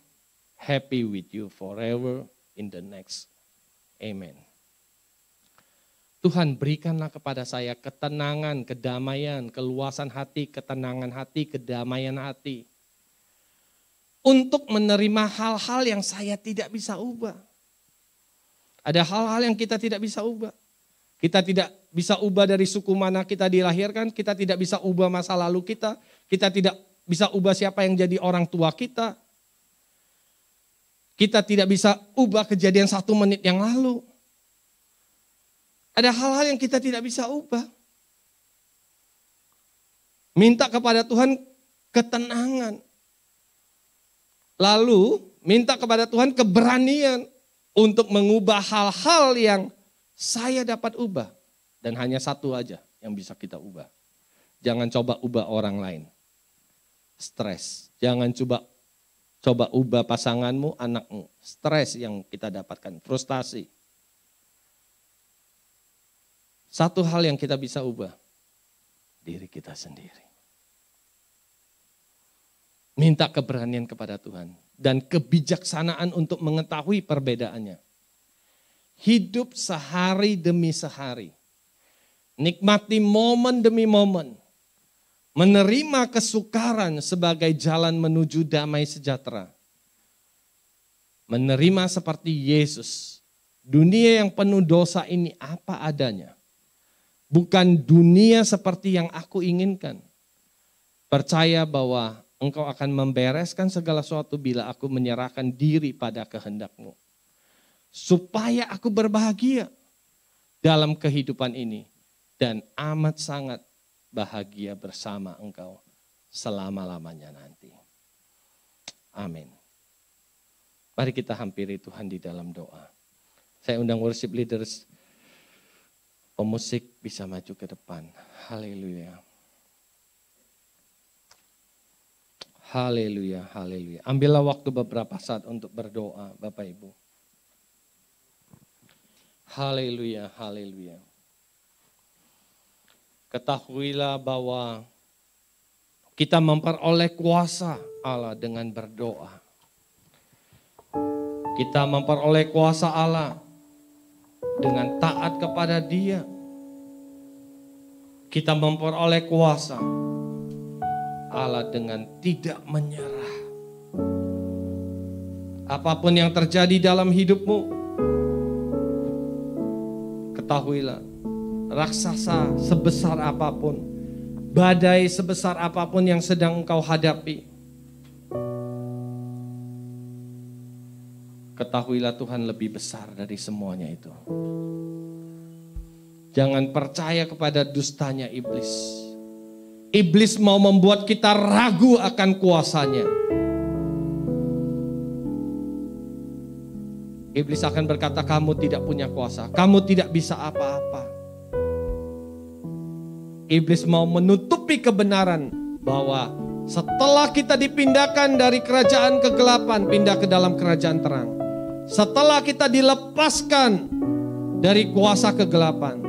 happy with you forever in the next. Amen. Tuhan, berikanlah kepada saya ketenangan, kedamaian, keluasan hati, ketenangan hati, kedamaian hati. Untuk menerima hal-hal yang saya tidak bisa ubah. Ada hal-hal yang kita tidak bisa ubah. Kita tidak bisa ubah dari suku mana kita dilahirkan, kita tidak bisa ubah masa lalu kita tidak bisa ubah siapa yang jadi orang tua kita. Kita tidak bisa ubah kejadian 1 menit yang lalu. Ada hal-hal yang kita tidak bisa ubah. Minta kepada Tuhan ketenangan. Lalu minta kepada Tuhan keberanian untuk mengubah hal-hal yang saya dapat ubah. Dan hanya satu aja yang bisa kita ubah. Jangan coba ubah orang lain. Stres. Jangan coba ubah pasanganmu, anakmu. Stres yang kita dapatkan, frustasi. Satu hal yang kita bisa ubah, diri kita sendiri. Minta keberanian kepada Tuhan dan kebijaksanaan untuk mengetahui perbedaannya. Hidup sehari demi sehari. Nikmati momen demi momen. Menerima kesukaran sebagai jalan menuju damai sejahtera. Menerima seperti Yesus. Dunia yang penuh dosa ini apa adanya. Bukan dunia seperti yang aku inginkan. Percaya bahwa Engkau akan membereskan segala sesuatu bila aku menyerahkan diri pada kehendak-Mu. Supaya aku berbahagia dalam kehidupan ini. Dan amat sangat bahagia bersama Engkau selama-lamanya nanti. Amin. Mari kita hampiri Tuhan di dalam doa. Saya undang worship leaders. Pemusik bisa maju ke depan. Haleluya. Haleluya, haleluya. Ambillah waktu beberapa saat untuk berdoa, Bapak Ibu. Haleluya, haleluya. Ketahuilah bahwa kita memperoleh kuasa Allah dengan berdoa. Kita memperoleh kuasa Allah dengan taat kepada Dia. Kita memperoleh kuasa Allah dengan tidak menyerah. Apapun yang terjadi dalam hidupmu, ketahuilah, raksasa sebesar apapun, badai sebesar apapun yang sedang engkau hadapi, ketahuilah Tuhan lebih besar dari semuanya itu. Jangan percaya kepada dustanya iblis. Iblis mau membuat kita ragu akan kuasanya. Iblis akan berkata, kamu tidak punya kuasa, kamu tidak bisa apa-apa. Iblis mau menutupi kebenaran bahwa setelah kita dipindahkan dari kerajaan kegelapan, pindah ke dalam kerajaan terang. Setelah kita dilepaskan dari kuasa kegelapan,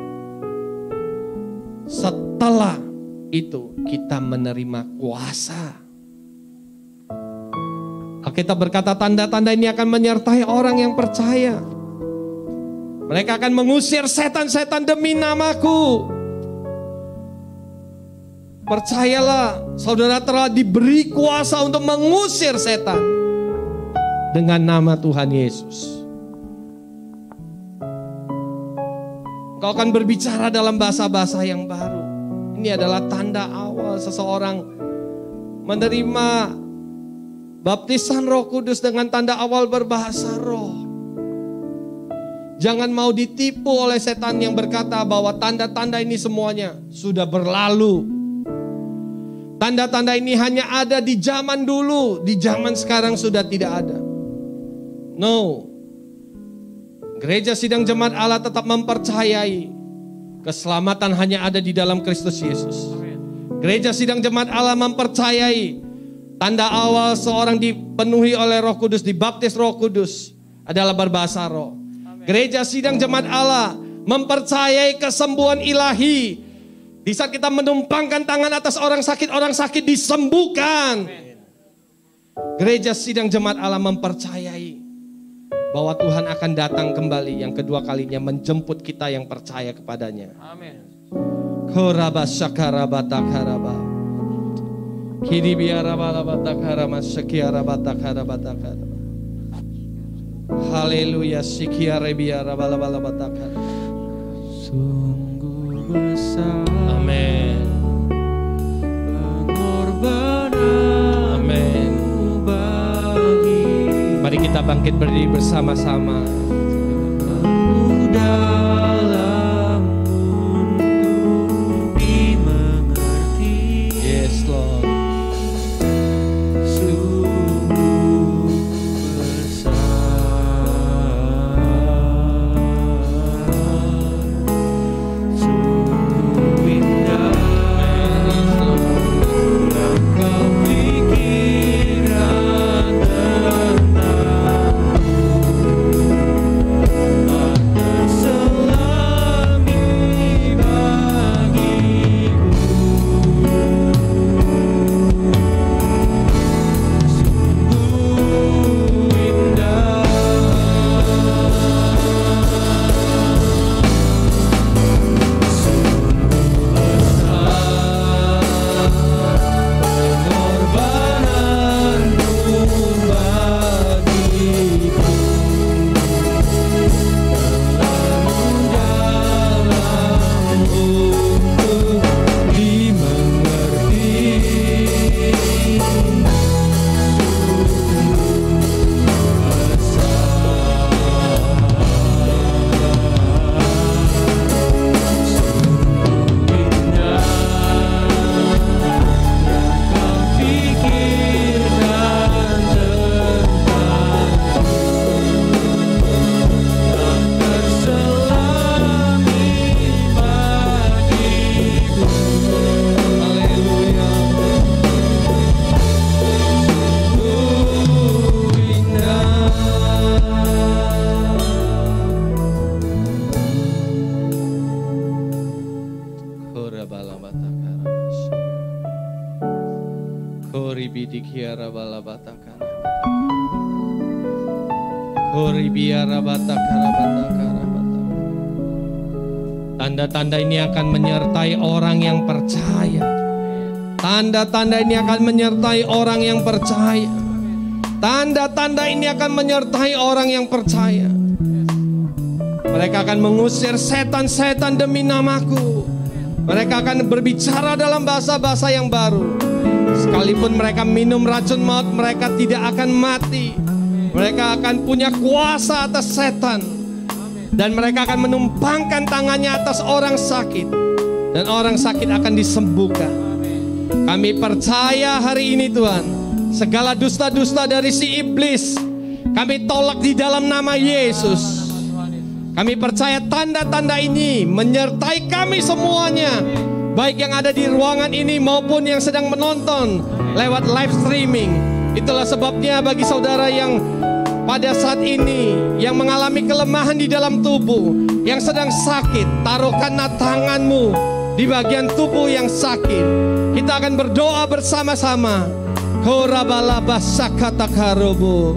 setelah itu kita menerima kuasa. Alkitab berkata tanda-tanda ini akan menyertai orang yang percaya. Mereka akan mengusir setan-setan demi namaku. Percayalah, saudara telah diberi kuasa untuk mengusir setan dengan nama Tuhan Yesus. Kau akan berbicara dalam bahasa-bahasa yang baru. Ini adalah tanda awal seseorang menerima baptisan Roh Kudus dengan tanda awal berbahasa roh. Jangan mau ditipu oleh setan yang berkata bahwa tanda-tanda ini semuanya sudah berlalu. Tanda-tanda ini hanya ada di zaman dulu, di zaman sekarang sudah tidak ada. No. Gereja Sidang Jemaat Allah tetap mempercayai keselamatan hanya ada di dalam Kristus Yesus. Gereja Sidang Jemaat Allah mempercayai tanda awal seorang dipenuhi oleh Roh Kudus, dibaptis Roh Kudus adalah berbahasa roh. Gereja Sidang Jemaat Allah mempercayai kesembuhan ilahi. Di saat kita menumpangkan tangan atas orang sakit disembuhkan. Gereja Sidang Jemaat Allah mempercayai bahwa Tuhan akan datang kembali yang kedua kalinya menjemput kita yang percaya kepadanya. Amin. Koraba syakarabata karaba. Kiri biarabalabata karama syakiarabata karabata karaba. Haleluya sikiare biarabalabata karaba. Sungguh besar. Amin. Pengorbanan. Amin. Mari kita bangkit berdiri bersama-sama. Dalam untuk dimengerti. Yes Lord. Sungguh besar. Sungguh indah. Yang kau pikirkan Tanda-tanda ini akan menyertai orang yang percaya. Tanda-tanda ini akan menyertai orang yang percaya. Tanda-tanda ini akan menyertai orang yang percaya. Mereka akan mengusir setan-setan demi namaku. Mereka akan berbicara dalam bahasa-bahasa yang baru. Sekalipun mereka minum racun maut, mereka tidak akan mati. Mereka akan punya kuasa atas setan. Dan mereka akan menumpangkan tangannya atas orang sakit. Dan orang sakit akan disembuhkan. Kami percaya hari ini Tuhan, segala dusta-dusta dari si iblis kami tolak di dalam nama Yesus. Kami percaya tanda-tanda ini menyertai kami semuanya, baik yang ada di ruangan ini maupun yang sedang menonton lewat live streaming. Itulah sebabnya bagi saudara yang pada saat ini yang mengalami kelemahan di dalam tubuh, yang sedang sakit, taruhkanlah tanganmu di bagian tubuh yang sakit. Kita akan berdoa bersama-sama. Korabalabasakatakarobo.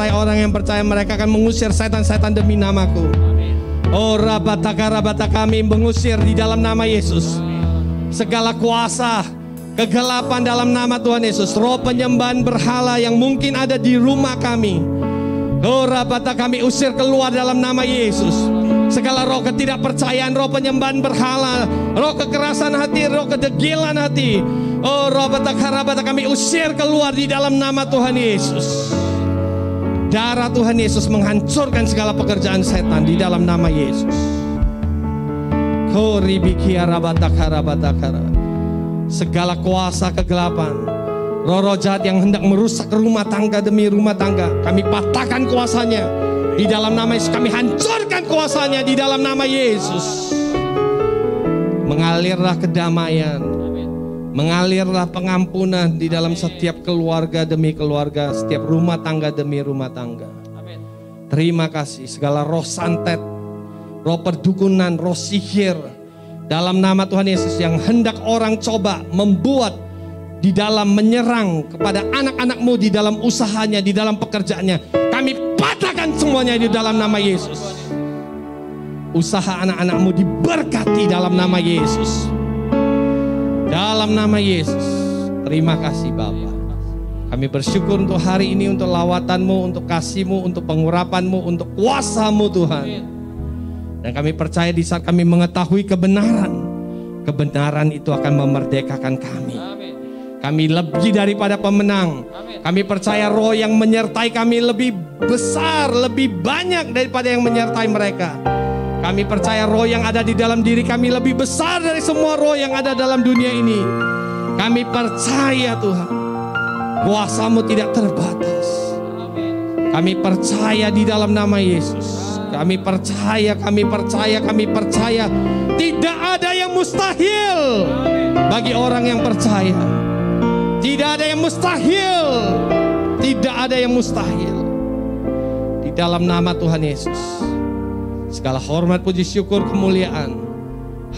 menyertai orang yang percaya. Mereka akan mengusir setan-setan demi namaku. Oh rabataka kami mengusir di dalam nama Yesus. Segala kuasa kegelapan dalam nama Tuhan Yesus. Roh penyembahan berhala yang mungkin ada di rumah kami. Oh rabata kami usir keluar dalam nama Yesus. Segala roh ketidakpercayaan, roh penyembahan berhala, roh kekerasan hati, roh kedegilan hati. Oh rabata kami usir keluar di dalam nama Tuhan Yesus. Darah Tuhan Yesus menghancurkan segala pekerjaan setan di dalam nama Yesus. Segala kuasa kegelapan, roh-roh jahat yang hendak merusak rumah tangga demi rumah tangga, kami patahkan kuasanya di dalam nama Yesus. Kami hancurkan kuasanya di dalam nama Yesus. Mengalirlah kedamaian, mengalirlah pengampunan di dalam setiap keluarga demi keluarga, setiap rumah tangga demi rumah tangga. Terima kasih segala roh santet, roh perdukunan, roh sihir dalam nama Tuhan Yesus yang hendak orang coba membuat di dalam menyerang kepada anak-anakmu di dalam usahanya, di dalam pekerjaannya. Kami patahkan semuanya di dalam nama Yesus. Usaha anak-anakmu diberkati dalam nama Yesus. Dalam nama Yesus. Terima kasih Bapa. Kami bersyukur untuk hari ini, untuk lawatan-Mu, untuk kasih-Mu, untuk pengurapan-Mu, untuk kuasa-Mu Tuhan. Dan kami percaya di saat kami mengetahui kebenaran, kebenaran itu akan memerdekakan kami. Kami lebih daripada pemenang. Kami percaya roh yang menyertai kami lebih besar, lebih banyak daripada yang menyertai mereka. Kami percaya roh yang ada di dalam diri kami lebih besar dari semua roh yang ada dalam dunia ini. Kami percaya Tuhan, kuasa-Mu tidak terbatas. Kami percaya di dalam nama Yesus. Kami percaya. Tidak ada yang mustahil bagi orang yang percaya. Tidak ada yang mustahil. Tidak ada yang mustahil. Di dalam nama Tuhan Yesus. Segala hormat, puji, syukur, kemuliaan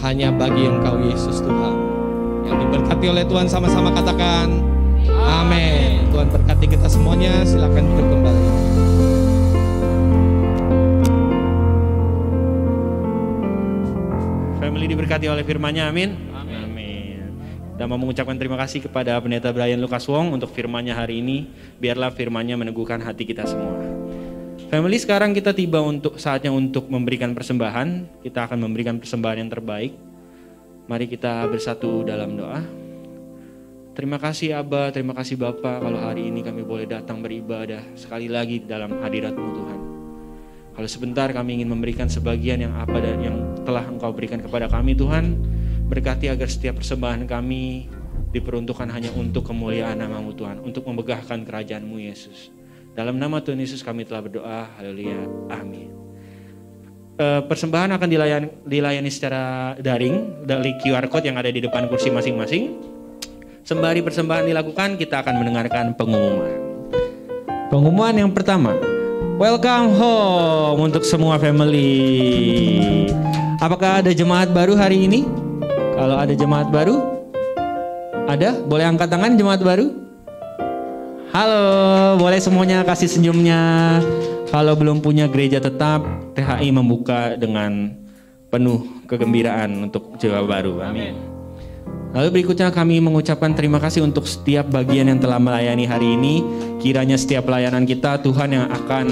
hanya bagi Engkau Yesus Tuhan. Yang diberkati oleh Tuhan sama-sama katakan amin. Tuhan berkati kita semuanya. Silakan duduk kembali. Family diberkati oleh firman-Nya, amin. Amin. Dan mau mengucapkan terima kasih kepada Pendeta Brian Lucas Wong untuk firman-Nya hari ini. Biarlah firman-Nya meneguhkan hati kita semua. Family, sekarang kita tiba untuk saatnya untuk memberikan persembahan. Kita akan memberikan persembahan yang terbaik. Mari kita bersatu dalam doa. Terima kasih Aba, terima kasih Bapa kalau hari ini kami boleh datang beribadah sekali lagi dalam hadirat-Mu Tuhan. Kalau sebentar kami ingin memberikan sebagian yang apa dan yang telah Engkau berikan kepada kami Tuhan. Berkati agar setiap persembahan kami diperuntukkan hanya untuk kemuliaan nama-Mu Tuhan, untuk memegahkan kerajaan-Mu Yesus. Dalam nama Tuhan Yesus kami telah berdoa, haleluya, amin. Persembahan akan dilayani secara daring dari QR Code yang ada di depan kursi masing-masing. Sembari persembahan dilakukan, kita akan mendengarkan pengumuman. Pengumuman yang pertama, welcome home untuk semua family. Apakah ada jemaat baru hari ini? Kalau ada jemaat baru, ada? Boleh angkat tangan jemaat baru? Halo, boleh semuanya kasih senyumnya. Kalau belum punya gereja tetap, THI membuka dengan penuh kegembiraan untuk jemaat baru. Amin. Lalu berikutnya kami mengucapkan terima kasih untuk setiap bagian yang telah melayani hari ini. Kiranya setiap pelayanan kita Tuhan yang akan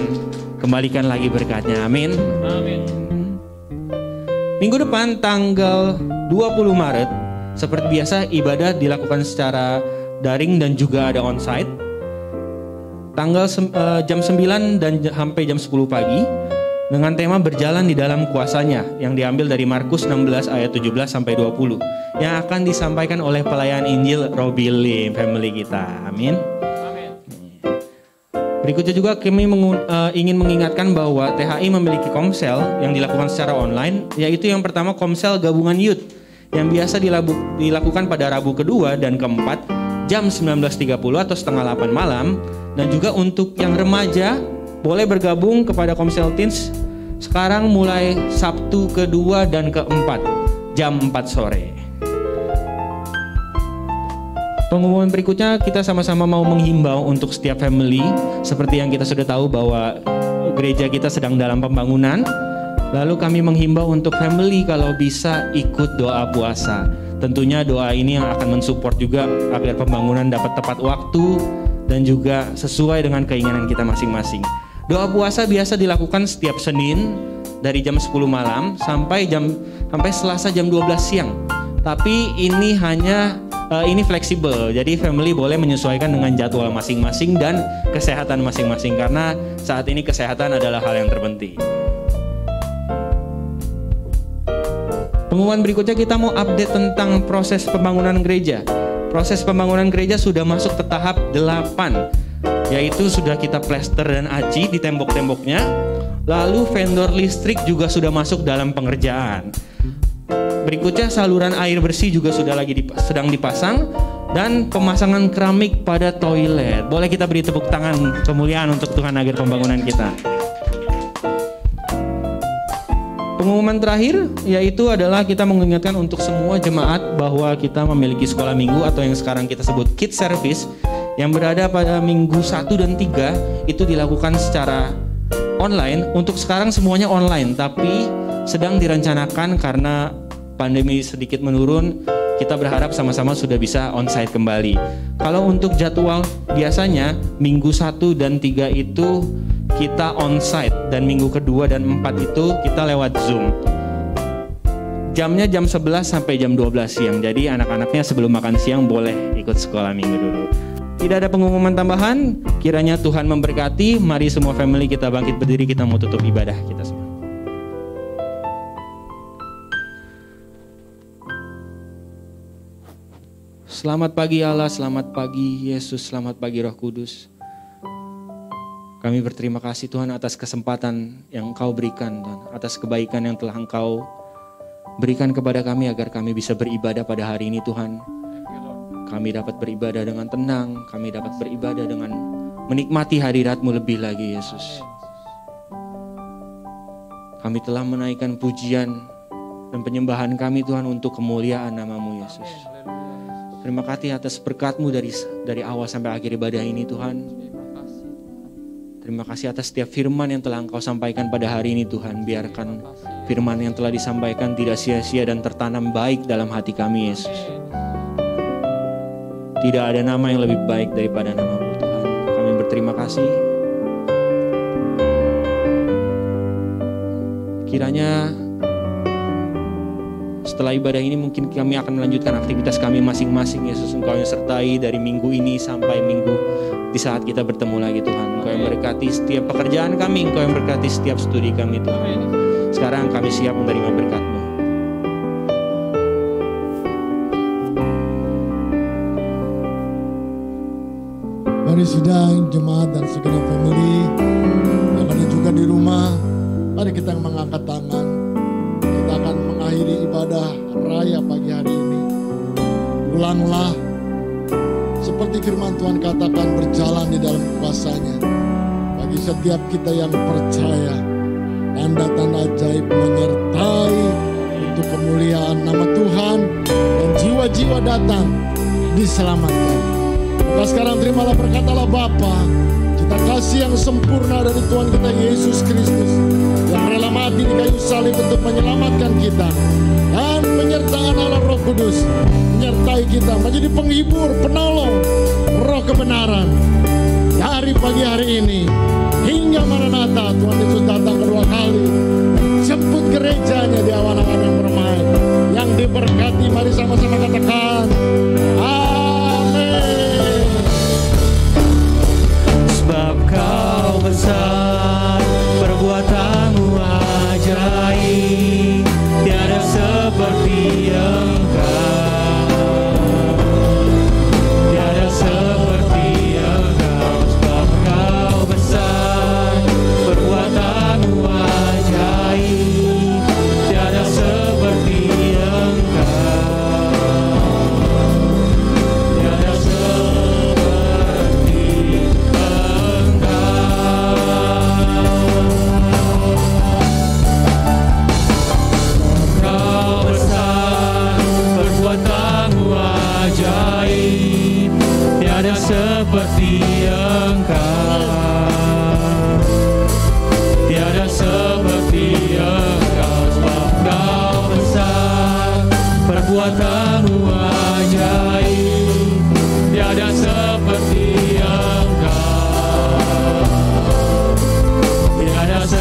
kembalikan lagi berkatnya. Amin. Amin. Minggu depan tanggal 20 Maret seperti biasa ibadah dilakukan secara daring dan juga ada onsite. Tanggal jam 9 dan sampai jam 10 pagi dengan tema berjalan di dalam kuasanya yang diambil dari Markus 16 ayat 17 sampai 20 yang akan disampaikan oleh pelayan Injil Robi Lim, family kita. Amin. Amin. Berikutnya juga kami ingin mengingatkan bahwa THI memiliki komsel yang dilakukan secara online, yaitu yang pertama komsel gabungan youth yang biasa dilakukan pada Rabu kedua dan keempat jam 19.30 atau setengah 8 malam. Dan juga untuk yang remaja boleh bergabung kepada Komsel Teens sekarang mulai Sabtu kedua dan keempat jam 4 sore. Pengumuman berikutnya kita sama-sama mau menghimbau untuk setiap family. Seperti yang kita sudah tahu bahwa gereja kita sedang dalam pembangunan. Lalu kami menghimbau untuk family kalau bisa ikut doa puasa. Tentunya doa ini yang akan mensupport juga agar pembangunan dapat tepat waktu dan juga sesuai dengan keinginan kita masing-masing. Doa puasa biasa dilakukan setiap Senin dari jam 10 malam sampai Selasa jam 12 siang. Tapi ini ini fleksibel. Jadi family boleh menyesuaikan dengan jadwal masing-masing dan kesehatan masing-masing karena saat ini kesehatan adalah hal yang terpenting. Pengumuman berikutnya kita mau update tentang proses pembangunan gereja. Proses pembangunan gereja sudah masuk ke tahap 8, yaitu sudah kita plester dan aci di tembok-temboknya. Lalu vendor listrik juga sudah masuk dalam pengerjaan. Berikutnya saluran air bersih juga sudah sedang dipasang dan pemasangan keramik pada toilet. Boleh kita beri tepuk tangan kemuliaan untuk Tuhan agar pembangunan kita. Pengumuman terakhir yaitu adalah kita mengingatkan untuk semua jemaat bahwa kita memiliki sekolah minggu atau yang sekarang kita sebut kids service yang berada pada minggu 1 dan 3 itu dilakukan secara online. Untuk sekarang semuanya online, tapi sedang direncanakan karena pandemi sedikit menurun, kita berharap sama-sama sudah bisa onsite kembali. Kalau untuk jadwal biasanya minggu 1 dan 3 itu kita onsite, dan minggu kedua dan 4 itu kita lewat Zoom. Jamnya jam 11 sampai jam 12 siang. Jadi anak-anaknya sebelum makan siang boleh ikut sekolah minggu dulu. Tidak ada pengumuman tambahan. Kiranya Tuhan memberkati. Mari semua family kita bangkit berdiri, kita mau tutup ibadah kita semua. Selamat pagi Allah, selamat pagi Yesus, selamat pagi Roh Kudus. Kami berterima kasih Tuhan atas kesempatan yang Engkau berikan, Tuhan, atas kebaikan yang telah Engkau berikan kepada kami agar kami bisa beribadah pada hari ini Tuhan. Kami dapat beribadah dengan tenang, kami dapat beribadah dengan menikmati hadirat-Mu lebih lagi Yesus. Kami telah menaikkan pujian dan penyembahan kami Tuhan untuk kemuliaan nama-Mu Yesus. Terima kasih atas berkat-Mu dari awal sampai akhir ibadah ini Tuhan. Terima kasih atas setiap firman yang telah Engkau sampaikan pada hari ini Tuhan. Biarkan firman yang telah disampaikan tidak sia-sia dan tertanam baik dalam hati kami Yesus. Tidak ada nama yang lebih baik daripada nama-Mu Tuhan. Kami berterima kasih. Kiranya setelah ibadah ini mungkin kami akan melanjutkan aktivitas kami masing-masing Yesus. Engkau yang sertai dari minggu ini sampai minggu di saat kita bertemu lagi Tuhan. Engkau yang berkati setiap pekerjaan kami, Engkau yang berkati setiap studi kami Tuhan. Sekarang kami siap menerima berkat-Mu. Mari sidang, jemaat dan segenap family yang ada juga di rumah, mari kita mengangkat tangan. Kita akan mengakhiri ibadah raya pagi hari ini. Ulanglah seperti firman Tuhan katakan, berjalan di dalam kuasa-Nya. Bagi setiap kita yang percaya, tanda-tanda ajaib menyertai untuk kemuliaan nama Tuhan, dan jiwa-jiwa datang diselamatkan. Maka sekarang terimalah berkat Allah Bapa, cita kasih yang sempurna dari Tuhan kita Yesus Kristus, yang rela mati di kayu salib untuk menyelamatkan kita, dan penyertaan Allah Roh Kudus menyertai kita menjadi penghibur, penolong, roh kebenaran dari pagi hari ini hingga Maranatha. Tuhan Yesus datang kedua kali, jemput gerejanya di awan-awan yang bermain, yang diberkati. Mari sama-sama katakan amin. Sebab Kau besar, perbuatan-Mu ajaib, tiada seperti Engkau, tiada seperti Engkau. Sebab Kau besar, perbuatan-Mu ajaib, tiada seperti Engkau, tiada seperti Engkau besar, perbuatan-Mu ajaib, tiada seperti Engkau, tiada seperti Engkau. Sebab Kau besar, perbuatan-Mu ajaib, tiada seperti Engkau, tiada seperti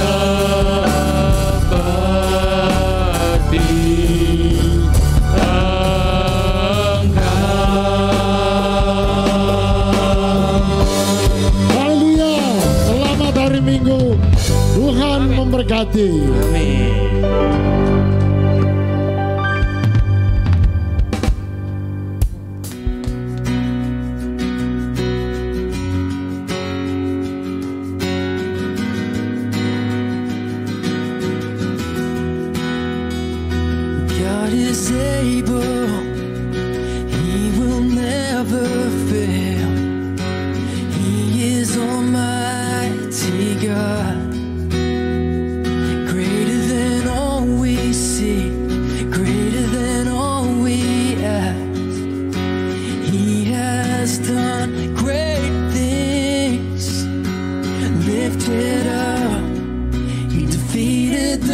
haleluya. Selamat hari Minggu, Tuhan memberkati. Amin. God is able, He will never fail. He is Almighty God, greater than all we see, greater than all we ask. He has done great things, lifted up, He defeated the